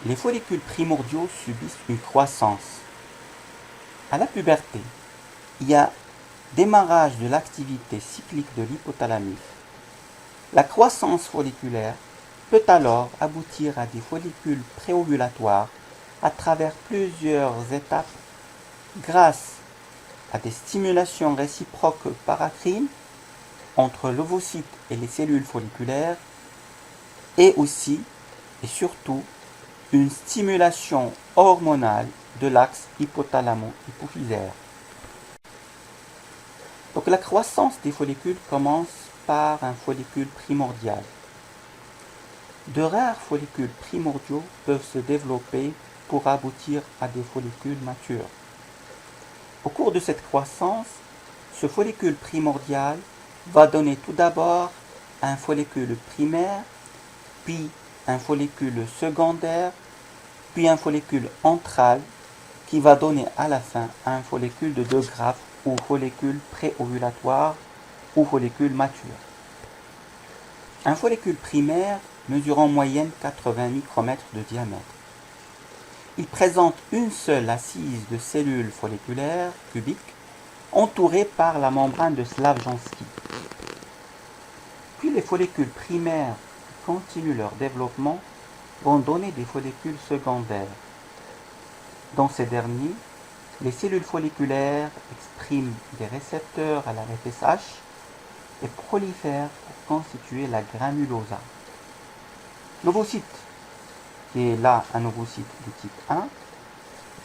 Les follicules primordiaux subissent une croissance. À la puberté, il y a démarrage de l'activité cyclique de l'hypothalamus. La croissance folliculaire peut alors aboutir à des follicules préovulatoires à travers plusieurs étapes grâce à des stimulations réciproques paracrines entre l'ovocyte et les cellules folliculaires et aussi et surtout une stimulation hormonale de l'axe hypothalamo-hypophysaire. Donc la croissance des follicules commence par un follicule primordial. De rares follicules primordiaux peuvent se développer pour aboutir à des follicules matures. Au cours de cette croissance, ce follicule primordial va donner tout d'abord un follicule primaire, puis un follicule secondaire, puis un follicule antral qui va donner à la fin un follicule de De Graaf ou follicule préovulatoire ou follicule mature. Un follicule primaire mesure en moyenne 80 micromètres de diamètre. Il présente une seule assise de cellules folliculaires cubiques entourées par la membrane de Slavjanski. Puis les follicules primaires qui continuent leur développement vont donner des follicules secondaires. Dans ces derniers, les cellules folliculaires expriment des récepteurs à la FSH et prolifèrent pour constituer la granulosa. L'ovocyte, qui est là un ovocyte de type 1,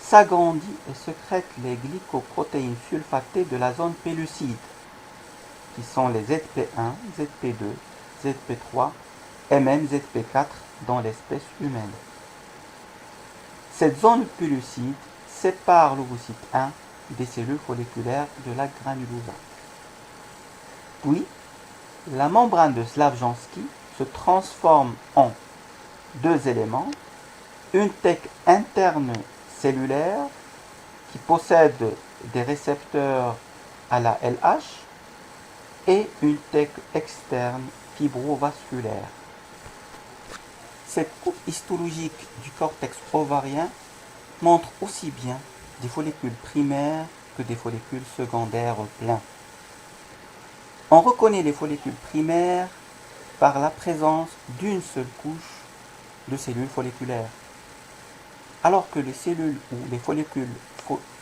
s'agrandit et sécrète les glycoprotéines sulfatées de la zone pellucide, qui sont les ZP1, ZP2, ZP3 et même ZP4 dans l'espèce humaine. Cette zone pellucide sépare l'ovocyte 1 des cellules folliculaires de la granulosa. Puis, la membrane de Slavjanski se transforme en deux éléments, une thèque interne cellulaire qui possède des récepteurs à la LH et une thèque externe fibrovasculaire. Cette coupe histologique du cortex ovarien montre aussi bien des follicules primaires que des follicules secondaires pleins. On reconnaît les follicules primaires par la présence d'une seule couche de cellules folliculaires, alors que les cellules ou les follicules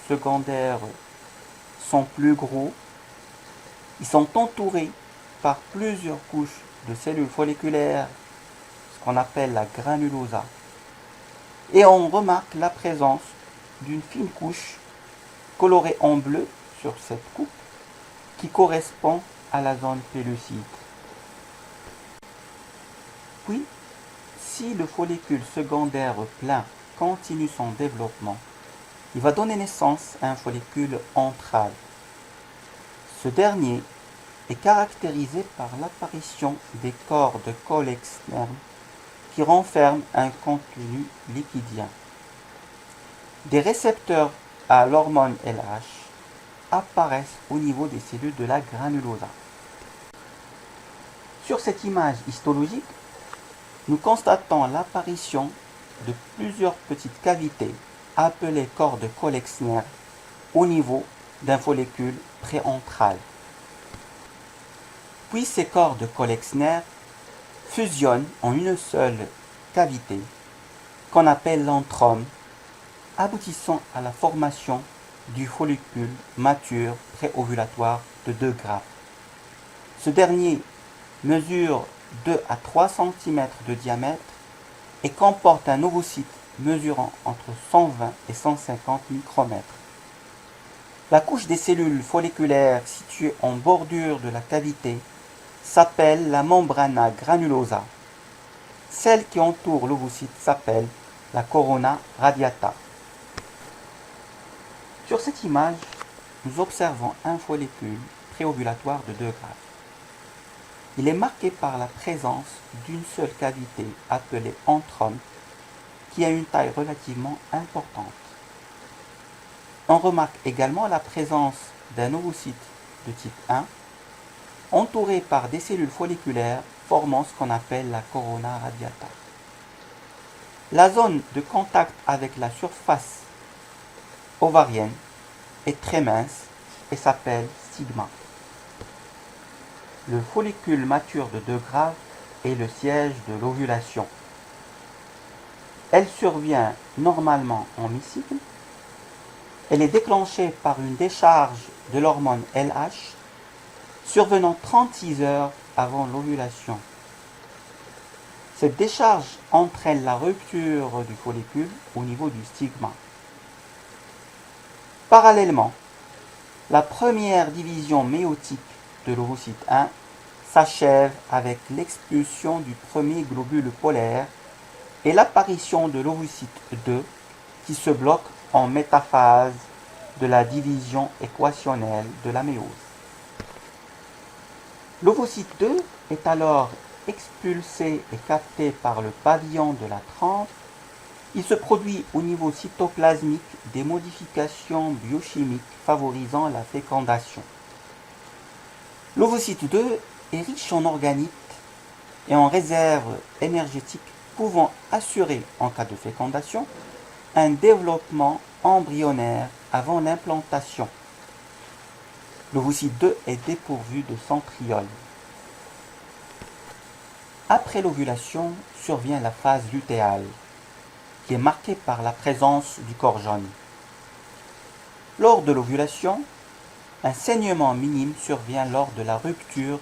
secondaires sont plus gros, ils sont entourés par plusieurs couches de cellules folliculaires, ce qu'on appelle la granulosa, et on remarque la présence d'une fine couche colorée en bleu sur cette coupe qui correspond à la zone pellucide. Puis, si le follicule secondaire plein continue son développement, il va donner naissance à un follicule antral. Ce dernier est caractérisée par l'apparition des corps de Cole externes qui renferment un contenu lipidien. Des récepteurs à l'hormone LH apparaissent au niveau des cellules de la granulosa. Sur cette image histologique, nous constatons l'apparition de plusieurs petites cavités appelées corps de Cole-Exner au niveau d'un follicule préantral. Puis ces corps de Cole-Exner fusionnent en une seule cavité qu'on appelle l'antrome, aboutissant à la formation du follicule mature préovulatoire de 2 grammes. Ce dernier mesure 2 à 3 cm de diamètre et comporte un ovocyte mesurant entre 120 et 150 micromètres. La couche des cellules folliculaires située en bordure de la cavité s'appelle la membrana granulosa. Celle qui entoure l'ovocyte s'appelle la corona radiata. Sur cette image, nous observons un follicule préovulatoire de 2 grammes. Il est marqué par la présence d'une seule cavité appelée antrome qui a une taille relativement importante. On remarque également la présence d'un ovocyte de type 1 entouré par des cellules folliculaires formant ce qu'on appelle la corona radiata. La zone de contact avec la surface ovarienne est très mince et s'appelle stigma. Le follicule mature de 2 grammes est le siège de l'ovulation. Elle survient normalement en mi-cycle. Elle est déclenchée par une décharge de l'hormone LH survenant 36 heures avant l'ovulation. Cette décharge entraîne la rupture du follicule au niveau du stigma. Parallèlement, la première division méiotique de l'ovocyte 1 s'achève avec l'expulsion du premier globule polaire et l'apparition de l'ovocyte 2 qui se bloque en métaphase de la division équationnelle de la méiose. L'ovocyte 2 est alors expulsé et capté par le pavillon de la trempe. Il se produit au niveau cytoplasmique des modifications biochimiques favorisant la fécondation. L'ovocyte 2 est riche en organites et en réserves énergétiques pouvant assurer, en cas de fécondation, un développement embryonnaire avant l'implantation. L'ovocyte 2 est dépourvu de centriole. Après l'ovulation survient la phase lutéale, qui est marquée par la présence du corps jaune. Lors de l'ovulation, un saignement minime survient lors de la rupture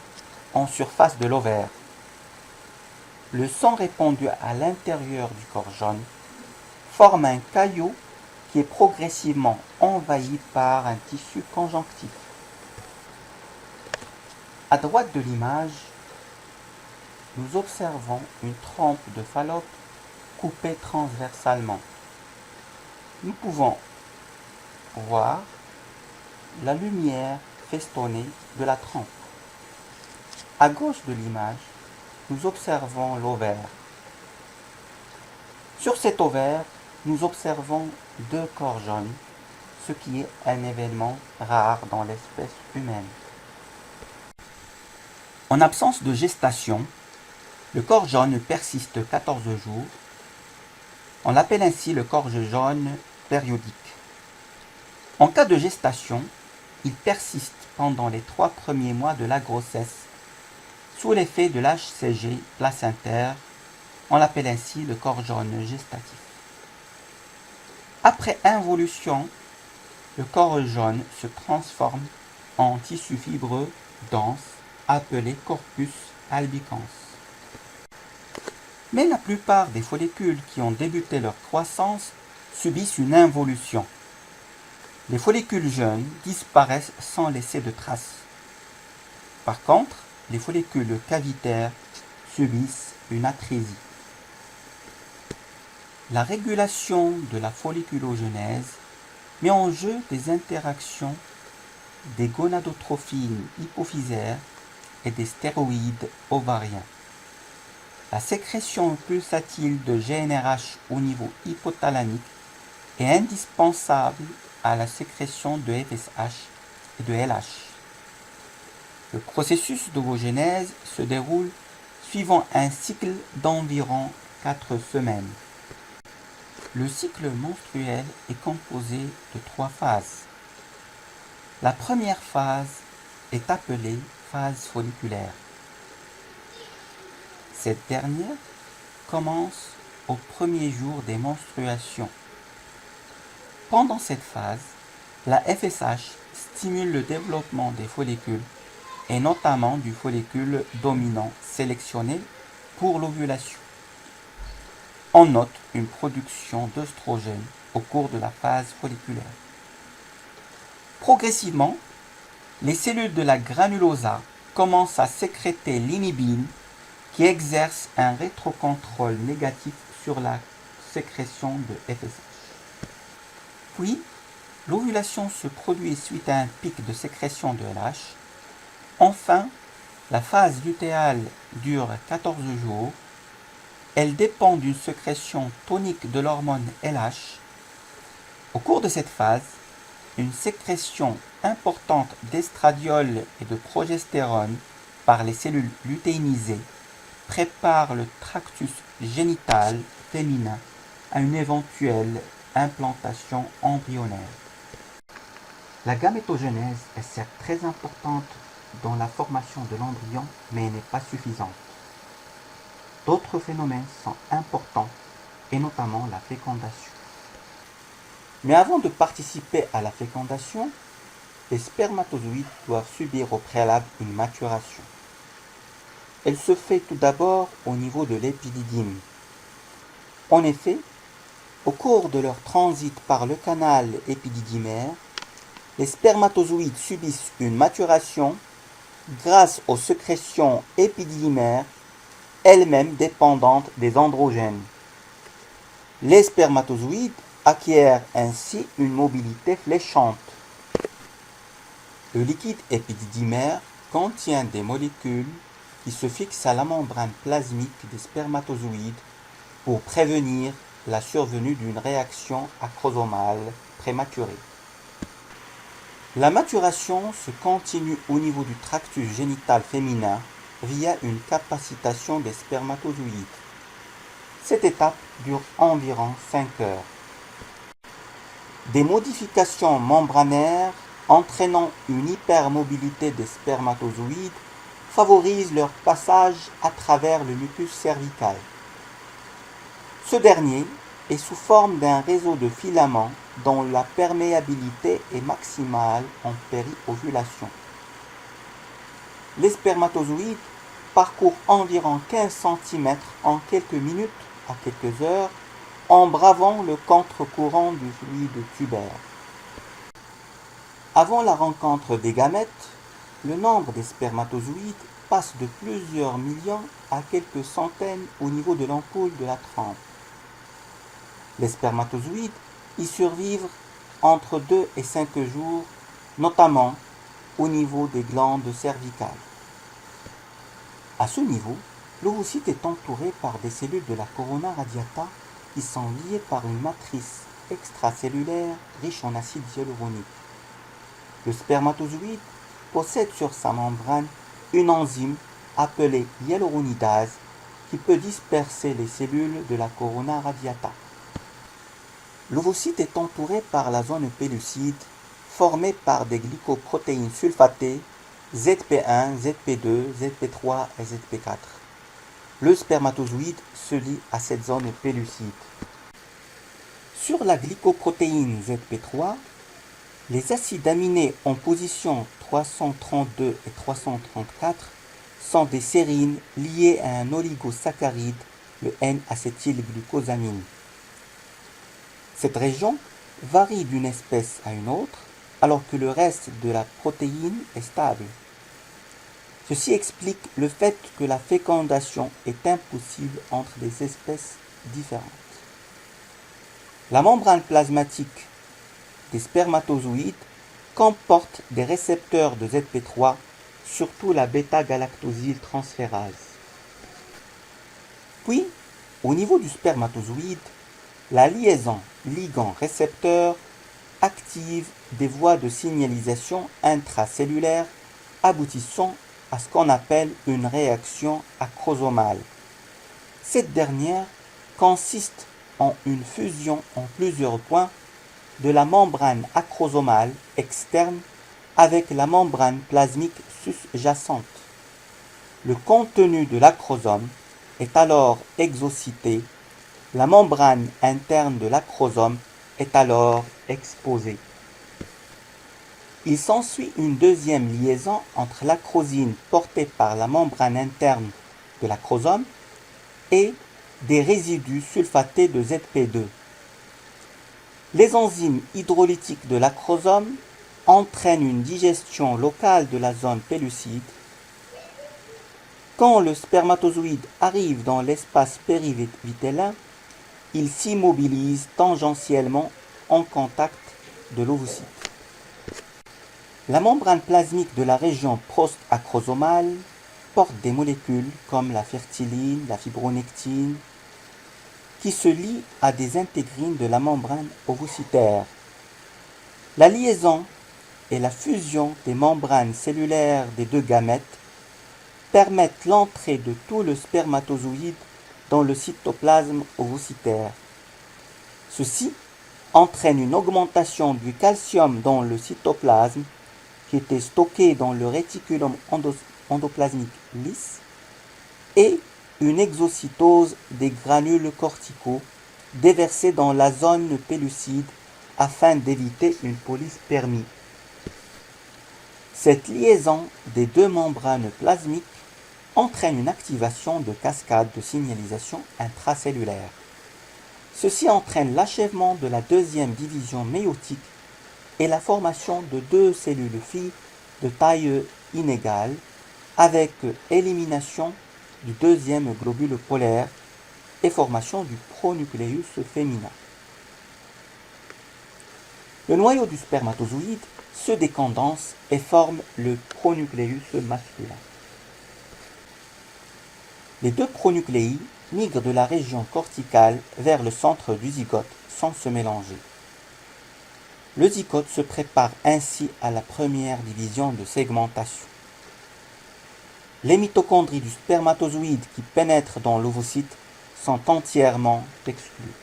en surface de l'ovaire. Le sang répandu à l'intérieur du corps jaune forme un caillot qui est progressivement envahi par un tissu conjonctif. À droite de l'image, nous observons une trempe de Fallope coupée transversalement. Nous pouvons voir la lumière festonnée de la trempe. À gauche de l'image, nous observons l'ovaire. Sur cet ovaire, nous observons 2 corps jaunes, ce qui est un événement rare dans l'espèce humaine. En absence de gestation, le corps jaune persiste 14 jours. On l'appelle ainsi le corps jaune périodique. En cas de gestation, il persiste pendant les 3 premiers mois de la grossesse sous l'effet de l'HCG placentaire. On l'appelle ainsi le corps jaune gestatif. Après involution, le corps jaune se transforme en tissu fibreux dense appelé corpus albicans. Mais la plupart des follicules qui ont débuté leur croissance subissent une involution. Les follicules jeunes disparaissent sans laisser de traces. Par contre, les follicules cavitaires subissent une atrésie. La régulation de la folliculogenèse met en jeu des interactions des gonadotrophines hypophysaires et des stéroïdes ovariens. La sécrétion pulsatile de GnRH au niveau hypothalamique est indispensable à la sécrétion de FSH et de LH. Le processus d'ovogénèse se déroule suivant un cycle d'environ 4 semaines. Le cycle menstruel est composé de 3 phases. La première phase est appelée phase folliculaire. Cette dernière commence au premier jour des menstruations. Pendant cette phase, la FSH stimule le développement des follicules et notamment du follicule dominant sélectionné pour l'ovulation. On note une production d'œstrogène au cours de la phase folliculaire. Progressivement, les cellules de la granulosa commencent à sécréter l'inhibine qui exerce un rétrocontrôle négatif sur la sécrétion de FSH. Puis, l'ovulation se produit suite à un pic de sécrétion de LH. Enfin, la phase lutéale dure 14 jours. Elle dépend d'une sécrétion tonique de l'hormone LH. Au cours de cette phase, une sécrétion importante d'estradiol et de progestérone par les cellules lutéinisées prépare le tractus génital féminin à une éventuelle implantation embryonnaire. La gamétogenèse est certes très importante dans la formation de l'embryon, mais n'est pas suffisante. D'autres phénomènes sont importants, et notamment la fécondation. Mais avant de participer à la fécondation, les spermatozoïdes doivent subir au préalable une maturation. Elle se fait tout d'abord au niveau de l'épididyme. En effet, au cours de leur transit par le canal épididymaire, les spermatozoïdes subissent une maturation grâce aux sécrétions épididymaires, elles-mêmes dépendantes des androgènes. Les spermatozoïdes acquièrent ainsi une mobilité fléchante. Le liquide épididymaire contient des molécules qui se fixent à la membrane plasmique des spermatozoïdes pour prévenir la survenue d'une réaction acrosomale prématurée. La maturation se continue au niveau du tractus génital féminin via une capacitation des spermatozoïdes. Cette étape dure environ 5 heures. Des modifications membranaires entraînant une hypermobilité des spermatozoïdes favorisent leur passage à travers le mucus cervical. Ce dernier est sous forme d'un réseau de filaments dont la perméabilité est maximale en périovulation. Les spermatozoïdes parcourent environ 15 cm en quelques minutes à quelques heures en bravant le contre-courant du fluide tubaire. Avant la rencontre des gamètes, le nombre des spermatozoïdes passe de plusieurs millions à quelques centaines au niveau de l'ampoule de la trempe. Les spermatozoïdes y survivent entre 2 et 5 jours, notamment au niveau des glandes cervicales. À ce niveau, l'ovocyte est entouré par des cellules de la corona radiata qui sont liées par une matrice extracellulaire riche en acide hyaluronique. Le spermatozoïde possède sur sa membrane une enzyme appelée hyaluronidase qui peut disperser les cellules de la corona radiata. L'ovocyte est entouré par la zone pellucide formée par des glycoprotéines sulfatées ZP1, ZP2, ZP3 et ZP4. Le spermatozoïde se lie à cette zone pellucide. Sur la glycoprotéine ZP3, les acides aminés en position 332 et 334 sont des sérines liées à un oligosaccharide, le N-acétylglucosamine. Cette région varie d'une espèce à une autre, alors que le reste de la protéine est stable. Ceci explique le fait que la fécondation est impossible entre des espèces différentes. La membrane plasmatique des spermatozoïdes comporte des récepteurs de ZP3 surtout la bêta-galactosyltransférase. Puis, au niveau du spermatozoïde, la liaison ligand-récepteur active des voies de signalisation intracellulaire aboutissant à ce qu'on appelle une réaction acrosomale. Cette dernière consiste en une fusion en plusieurs points de la membrane acrosomale externe avec la membrane plasmique sous-jacente. Le contenu de l'acrosome est alors exocité. La membrane interne de l'acrosome est alors exposée. Il s'ensuit une deuxième liaison entre l'acrosine portée par la membrane interne de l'acrosome et des résidus sulfatés de ZP2. Les enzymes hydrolytiques de l'acrosome entraînent une digestion locale de la zone pellucide. Quand le spermatozoïde arrive dans l'espace périvitellin, il s'immobilise tangentiellement en contact de l'ovocyte. La membrane plasmique de la région post-acrosomale porte des molécules comme la fertiline, la fibronectine, qui se lient à des intégrines de la membrane ovocytaire. La liaison et la fusion des membranes cellulaires des deux gamètes permettent l'entrée de tout le spermatozoïde dans le cytoplasme ovocytaire. Ceci entraîne une augmentation du calcium dans le cytoplasme qui était stocké dans le réticulum endoplasmique lisse et une exocytose des granules corticaux déversés dans la zone pellucide afin d'éviter une polyspermie. Cette liaison des deux membranes plasmiques entraîne une activation de cascades de signalisation intracellulaire. Ceci entraîne l'achèvement de la deuxième division méiotique et la formation de deux cellules filles de taille inégale avec élimination du deuxième globule polaire et formation du pronucléus féminin. Le noyau du spermatozoïde se décondense et forme le pronucléus masculin. Les deux pronucléi migrent de la région corticale vers le centre du zygote sans se mélanger. Le zygote se prépare ainsi à la première division de segmentation. Les mitochondries du spermatozoïde qui pénètrent dans l'ovocyte sont entièrement exclues.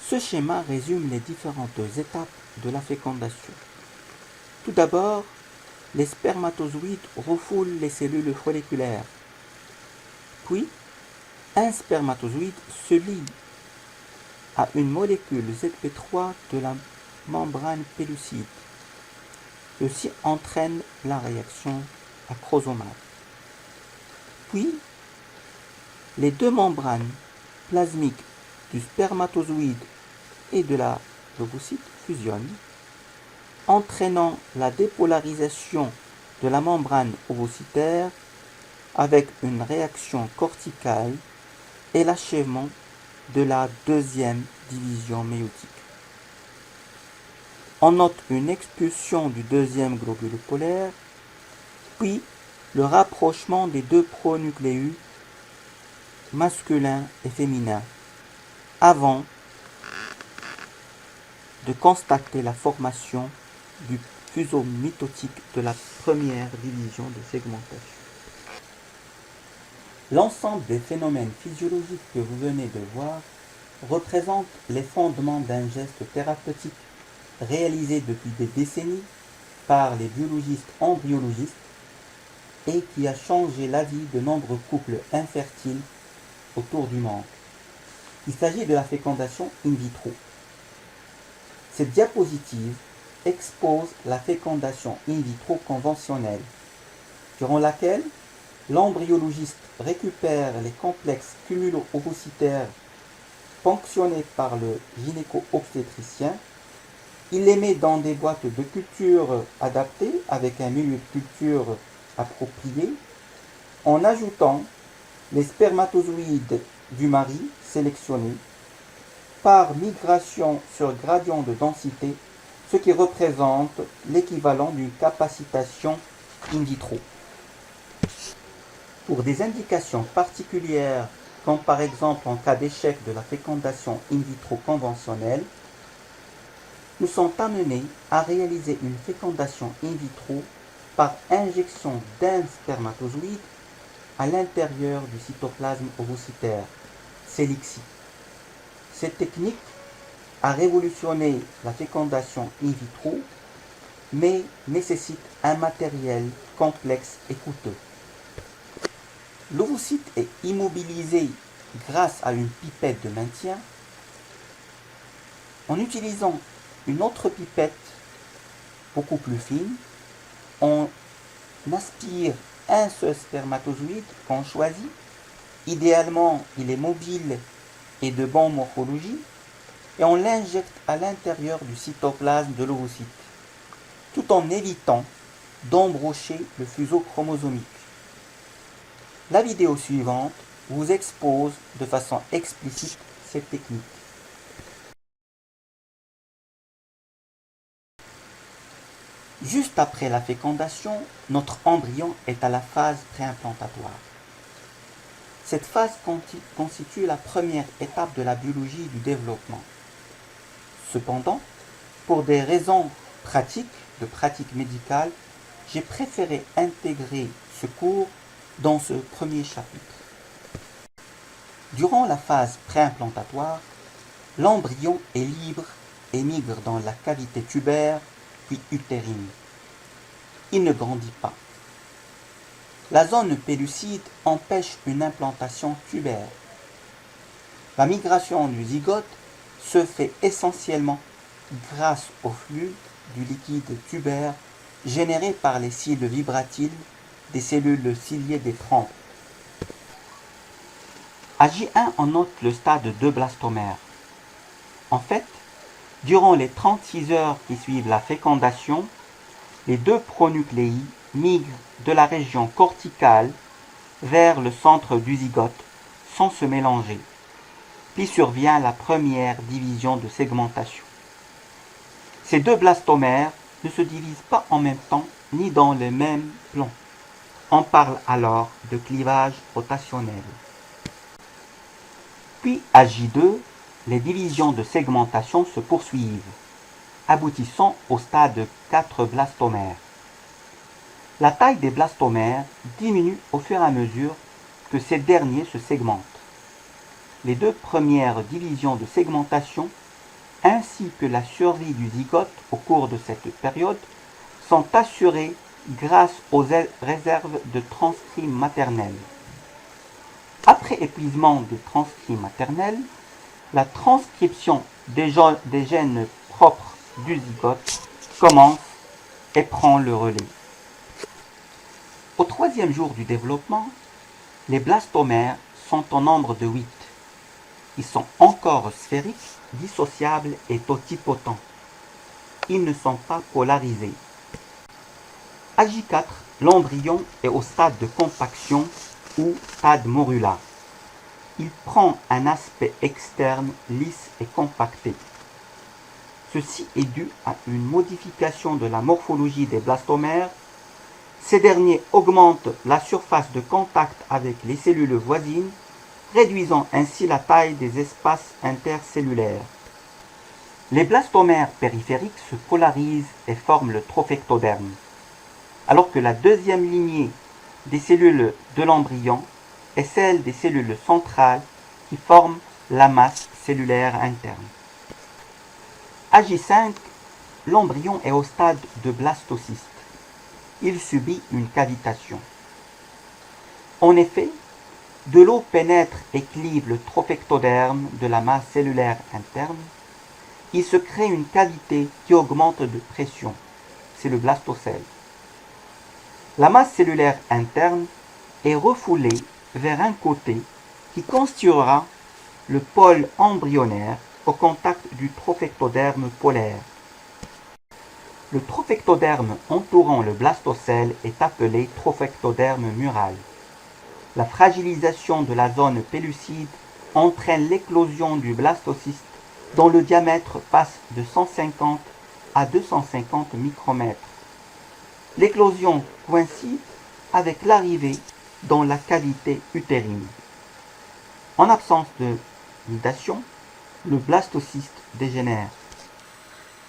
Ce schéma résume les différentes étapes de la fécondation. Tout d'abord, les spermatozoïdes refoulent les cellules folliculaires. Puis, un spermatozoïde se lie à une molécule ZP3 de la membrane pellucide. Ceci entraîne la réaction acrosomale. Puis, les deux membranes plasmiques du spermatozoïde et de l'ovocyte fusionnent, entraînant la dépolarisation de la membrane ovocytaire avec une réaction corticale et l'achèvement de la deuxième division méiotique. On note une expulsion du deuxième globule polaire, puis le rapprochement des deux pronucléus masculin et féminin, avant de constater la formation du fuseau mitotique de la première division de segmentation. L'ensemble des phénomènes physiologiques que vous venez de voir représente les fondements d'un geste thérapeutique réalisé depuis des décennies par les biologistes embryologistes et qui a changé la vie de nombreux couples infertiles autour du monde. Il s'agit de la fécondation in vitro. Cette diapositive expose la fécondation in vitro conventionnelle, durant laquelle l'embryologiste récupère les complexes cumulo-ovocytaires ponctionnés par le gynéco-obstétricien. Il les met dans des boîtes de culture adaptées avec un milieu de culture approprié, en ajoutant les spermatozoïdes du mari sélectionnés par migration sur gradient de densité. ce qui représente l'équivalent d'une capacitation in vitro. Pour des indications particulières, comme par exemple en cas d'échec de la fécondation in vitro conventionnelle, nous sommes amenés à réaliser une fécondation in vitro par injection d'un spermatozoïde à l'intérieur du cytoplasme ovocytaire, Selexi. Cette technique a révolutionné la fécondation in vitro, mais nécessite un matériel complexe et coûteux. L'ovocyte est immobilisé grâce à une pipette de maintien. En utilisant une autre pipette beaucoup plus fine, on aspire un seul spermatozoïde qu'on choisit. Idéalement, il est mobile et de bonne morphologie, et on l'injecte à l'intérieur du cytoplasme de l'ovocyte, tout en évitant d'embrocher le fuseau chromosomique. La vidéo suivante vous expose de façon explicite cette technique. Juste après la fécondation, notre embryon est à la phase préimplantatoire. Cette phase constitue la première étape de la biologie du développement. Cependant, pour des raisons pratiques, de pratique médicale, j'ai préféré intégrer ce cours dans ce premier chapitre. Durant la phase préimplantatoire, l'embryon est libre et migre dans la cavité tubaire puis utérine. Il ne grandit pas. La zone pellucide empêche une implantation tubaire. La migration du zygote se fait essentiellement grâce au flux du liquide tubaire généré par les cils vibratiles des cellules ciliées des troncs. À J1, on note le stade 2 blastomère. En fait, durant les 36 heures qui suivent la fécondation, les deux pronucléi migrent de la région corticale vers le centre du zygote sans se mélanger. Puis survient la première division de segmentation. Ces deux blastomères ne se divisent pas en même temps ni dans le même plan. On parle alors de clivage rotationnel. Puis à J2, les divisions de segmentation se poursuivent, aboutissant au stade 4 blastomère. La taille des blastomères diminue au fur et à mesure que ces derniers se segmentent. Les deux premières divisions de segmentation, ainsi que la survie du zygote au cours de cette période, sont assurées grâce aux réserves de transcrits maternels. Après épuisement des transcrits maternels, la transcription des gènes propres du zygote commence et prend le relais. Au troisième jour du développement, les blastomères sont au nombre de 8. Ils sont encore sphériques, dissociables et totipotents. Ils ne sont pas polarisés. À J4, l'embryon est au stade de compaction ou stade morula. Il prend un aspect externe lisse et compacté. Ceci est dû à une modification de la morphologie des blastomères. Ces derniers augmentent la surface de contact avec les cellules voisines, réduisant ainsi la taille des espaces intercellulaires. Les blastomères périphériques se polarisent et forment le trophectoderme, alors que la deuxième lignée des cellules de l'embryon est celle des cellules centrales qui forment la masse cellulaire interne. À J5, l'embryon est au stade de blastocyste. Il subit une cavitation. En effet, de l'eau pénètre et clive le trophectoderme de la masse cellulaire interne. Il se crée une cavité qui augmente de pression. C'est le blastocèle. La masse cellulaire interne est refoulée vers un côté qui constituera le pôle embryonnaire au contact du trophectoderme polaire. Le trophectoderme entourant le blastocèle est appelé trophectoderme mural. La fragilisation de la zone pellucide entraîne l'éclosion du blastocyste dont le diamètre passe de 150 à 250 micromètres. L'éclosion coïncide avec l'arrivée dans la cavité utérine. En absence de nidation, le blastocyste dégénère.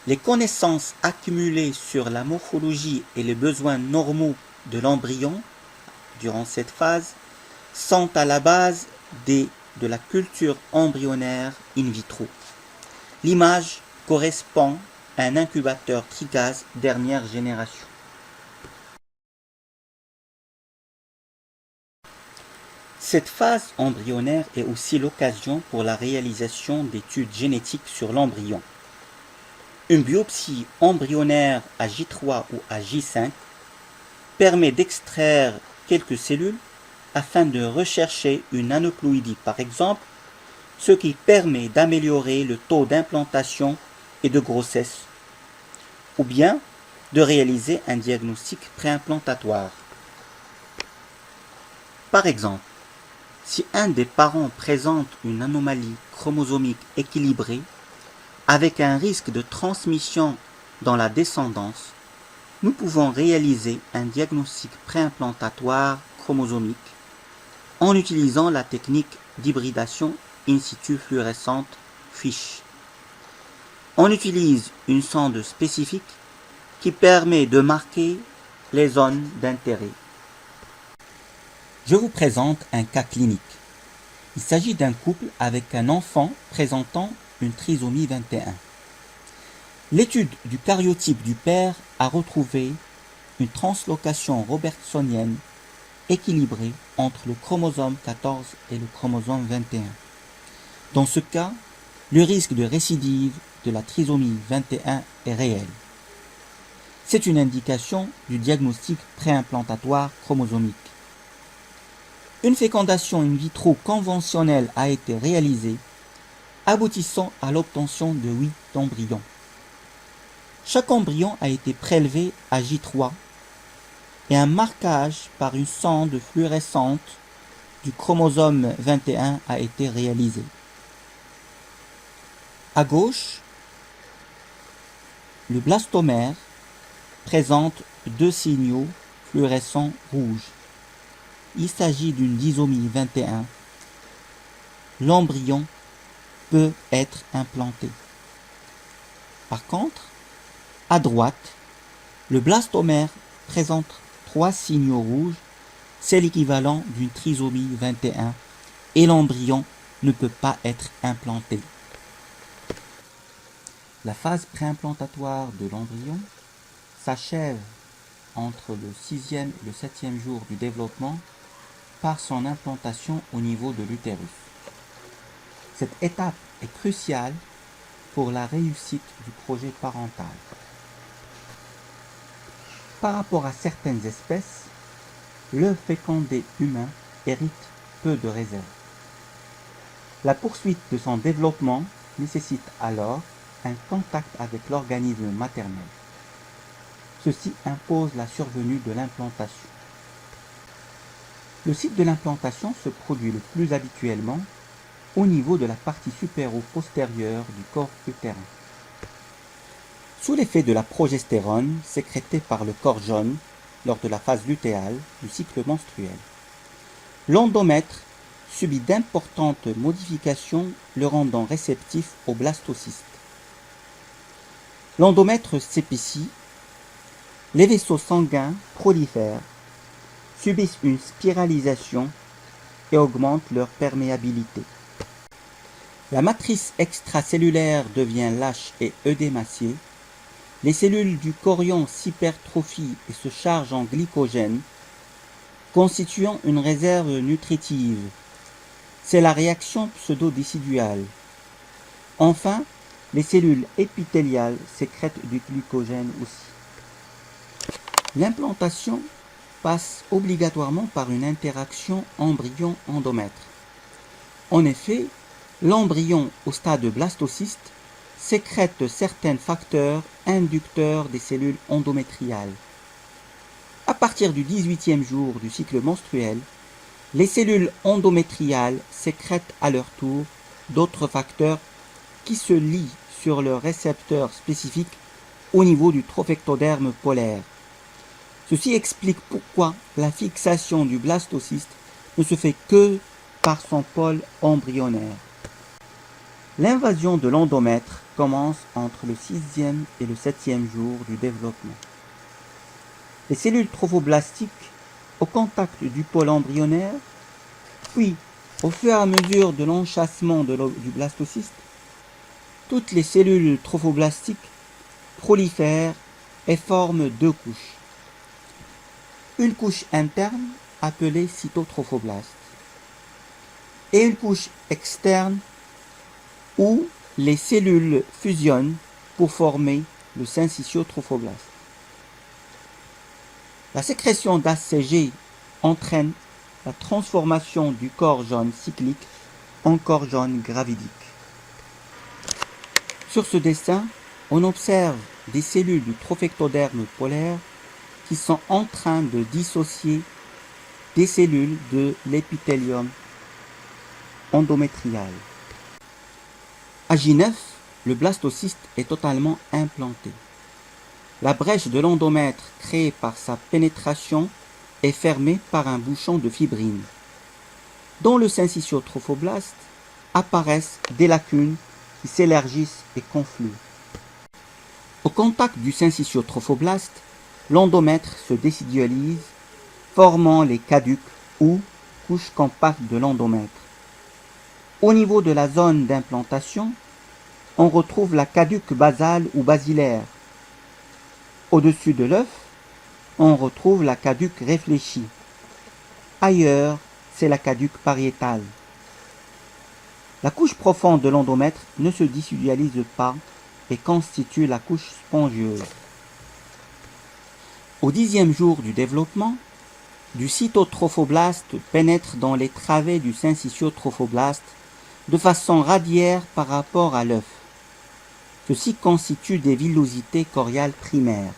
Les connaissances accumulées sur la morphologie et les besoins normaux de l'embryon durant cette phase sont à la base de la culture embryonnaire in vitro. L'image correspond à un incubateur trigase dernière génération. Cette phase embryonnaire est aussi l'occasion pour la réalisation d'études génétiques sur l'embryon. Une biopsie embryonnaire à J3 ou à J5 permet d'extraire quelques cellules afin de rechercher une aneuploïdie par exemple, ce qui permet d'améliorer le taux d'implantation et de grossesse, ou bien de réaliser un diagnostic préimplantatoire. Par exemple, si un des parents présente une anomalie chromosomique équilibrée, avec un risque de transmission dans la descendance, nous pouvons réaliser un diagnostic préimplantatoire chromosomique en utilisant la technique d'hybridation in situ fluorescente FISH. On utilise une sonde spécifique qui permet de marquer les zones d'intérêt. Je vous présente un cas clinique. Il s'agit d'un couple avec un enfant présentant une trisomie 21. L'étude du cariotype du père a retrouvé une translocation robertsonienne équilibrée entre le chromosome 14 et le chromosome 21. Dans ce cas, le risque de récidive de la trisomie 21 est réel. C'est une indication du diagnostic préimplantatoire chromosomique. Une fécondation in vitro conventionnelle a été réalisée, aboutissant à l'obtention de 8 embryons. Chaque embryon a été prélevé à J3 et un marquage par une sonde fluorescente du chromosome 21 a été réalisé. À gauche, le blastomère présente 2 signaux fluorescents rouges. Il s'agit d'une disomie 21. L'embryon peut être implanté. Par contre, à droite, le blastomère présente 3 signaux rouges, c'est l'équivalent d'une trisomie 21 et l'embryon ne peut pas être implanté. La phase préimplantatoire de l'embryon s'achève entre le 6e et le 7e jour du développement par son implantation au niveau de l'utérus. Cette étape est cruciale pour la réussite du projet parental. Par rapport à certaines espèces, l'œuf fécondé humain hérite peu de réserves. La poursuite de son développement nécessite alors un contact avec l'organisme maternel. Ceci impose la survenue de l'implantation. Le site de l'implantation se produit le plus habituellement au niveau de la partie supéro-postérieure du corps utérin. Sous l'effet de la progestérone sécrétée par le corps jaune lors de la phase lutéale du cycle menstruel, l'endomètre subit d'importantes modifications le rendant réceptif aux blastocystes. L'endomètre s'épaissit, les vaisseaux sanguins prolifèrent, subissent une spiralisation et augmentent leur perméabilité. La matrice extracellulaire devient lâche et œdématiée. Les cellules du chorion s'hypertrophient et se chargent en glycogène, constituant une réserve nutritive. C'est la réaction pseudo-déciduale. Enfin, les cellules épithéliales sécrètent du glycogène aussi. L'implantation passe obligatoirement par une interaction embryon-endomètre. En effet, l'embryon au stade blastocyste sécrète certains facteurs inducteurs des cellules endométriales. À partir du 18e jour du cycle menstruel, les cellules endométriales sécrètent à leur tour d'autres facteurs qui se lient sur leurs récepteurs spécifiques au niveau du trophectoderme polaire. Ceci explique pourquoi la fixation du blastocyste ne se fait que par son pôle embryonnaire. L'invasion de l'endomètre commence entre le 6e et le 7e jour du développement. Les cellules trophoblastiques, au contact du pôle embryonnaire, puis au fur et à mesure de l'enchâssement du blastocyste, toutes les cellules trophoblastiques prolifèrent et forment deux couches. Une couche interne appelée cytotrophoblast et une couche externe où les cellules fusionnent pour former le syncytiotrophoblaste. La sécrétion d'HCG entraîne la transformation du corps jaune cyclique en corps jaune gravidique. Sur ce dessin, on observe des cellules du trophectoderme polaire qui sont en train de dissocier des cellules de l'épithélium endométrial. À J9, le blastocyste est totalement implanté. La brèche de l'endomètre créée par sa pénétration est fermée par un bouchon de fibrine. Dans le syncytiotrophoblaste apparaissent des lacunes qui s'élargissent et confluent. Au contact du syncytiotrophoblaste, l'endomètre se décidualise, formant les caducs ou couches compactes de l'endomètre. Au niveau de la zone d'implantation, on retrouve la caduque basale ou basilaire. Au-dessus de l'œuf, on retrouve la caduque réfléchie. Ailleurs, c'est la caduque pariétale. La couche profonde de l'endomètre ne se décidualise pas et constitue la couche spongieuse. Au 10e jour du développement, du cytotrophoblast pénètre dans les travées du syncytiotrophoblaste de façon radiaire par rapport à l'œuf. Ceci constitue des villosités choriales primaires.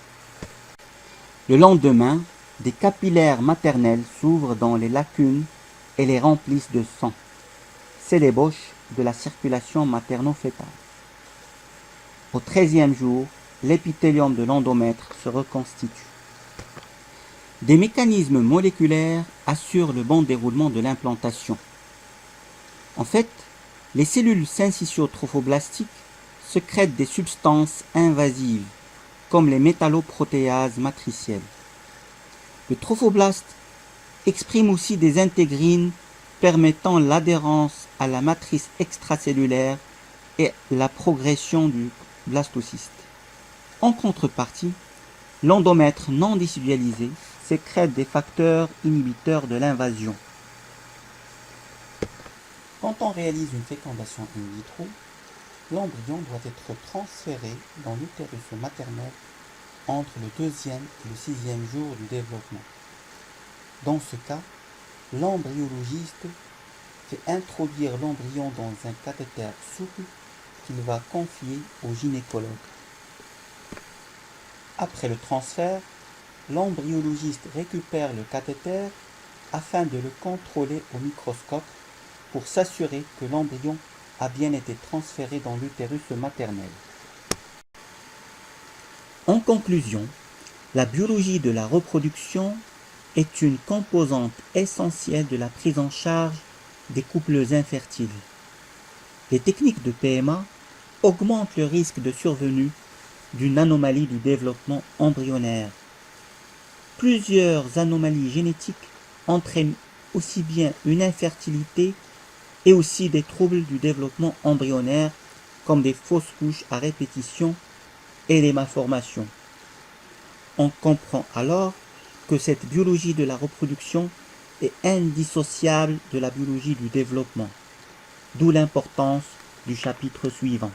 Le lendemain, des capillaires maternels s'ouvrent dans les lacunes et les remplissent de sang. C'est l'ébauche de la circulation materno-fœtale. Au 13e jour, l'épithélium de l'endomètre se reconstitue. Des mécanismes moléculaires assurent le bon déroulement de l'implantation. En fait, les cellules syncytiotrophoblastiques sécrètent des substances invasives, comme les métalloprotéases matricielles. Le trophoblaste exprime aussi des intégrines permettant l'adhérence à la matrice extracellulaire et la progression du blastocyste. En contrepartie, l'endomètre non décidualisé sécrète des facteurs inhibiteurs de l'invasion. Quand on réalise une fécondation in vitro, l'embryon doit être transféré dans l'utérus maternel entre le 2e et le 6e jour du développement. Dans ce cas, l'embryologiste fait introduire l'embryon dans un cathéter souple qu'il va confier au gynécologue. Après le transfert, l'embryologiste récupère le cathéter afin de le contrôler au microscope pour s'assurer que l'embryon a bien été transféré dans l'utérus maternel. En conclusion, la biologie de la reproduction est une composante essentielle de la prise en charge des couples infertiles. Les techniques de PMA augmentent le risque de survenue d'une anomalie du développement embryonnaire. Plusieurs anomalies génétiques entraînent aussi bien une infertilité et aussi des troubles du développement embryonnaire comme des fausses couches à répétition et des malformations. On comprend alors que cette biologie de la reproduction est indissociable de la biologie du développement, d'où l'importance du chapitre suivant.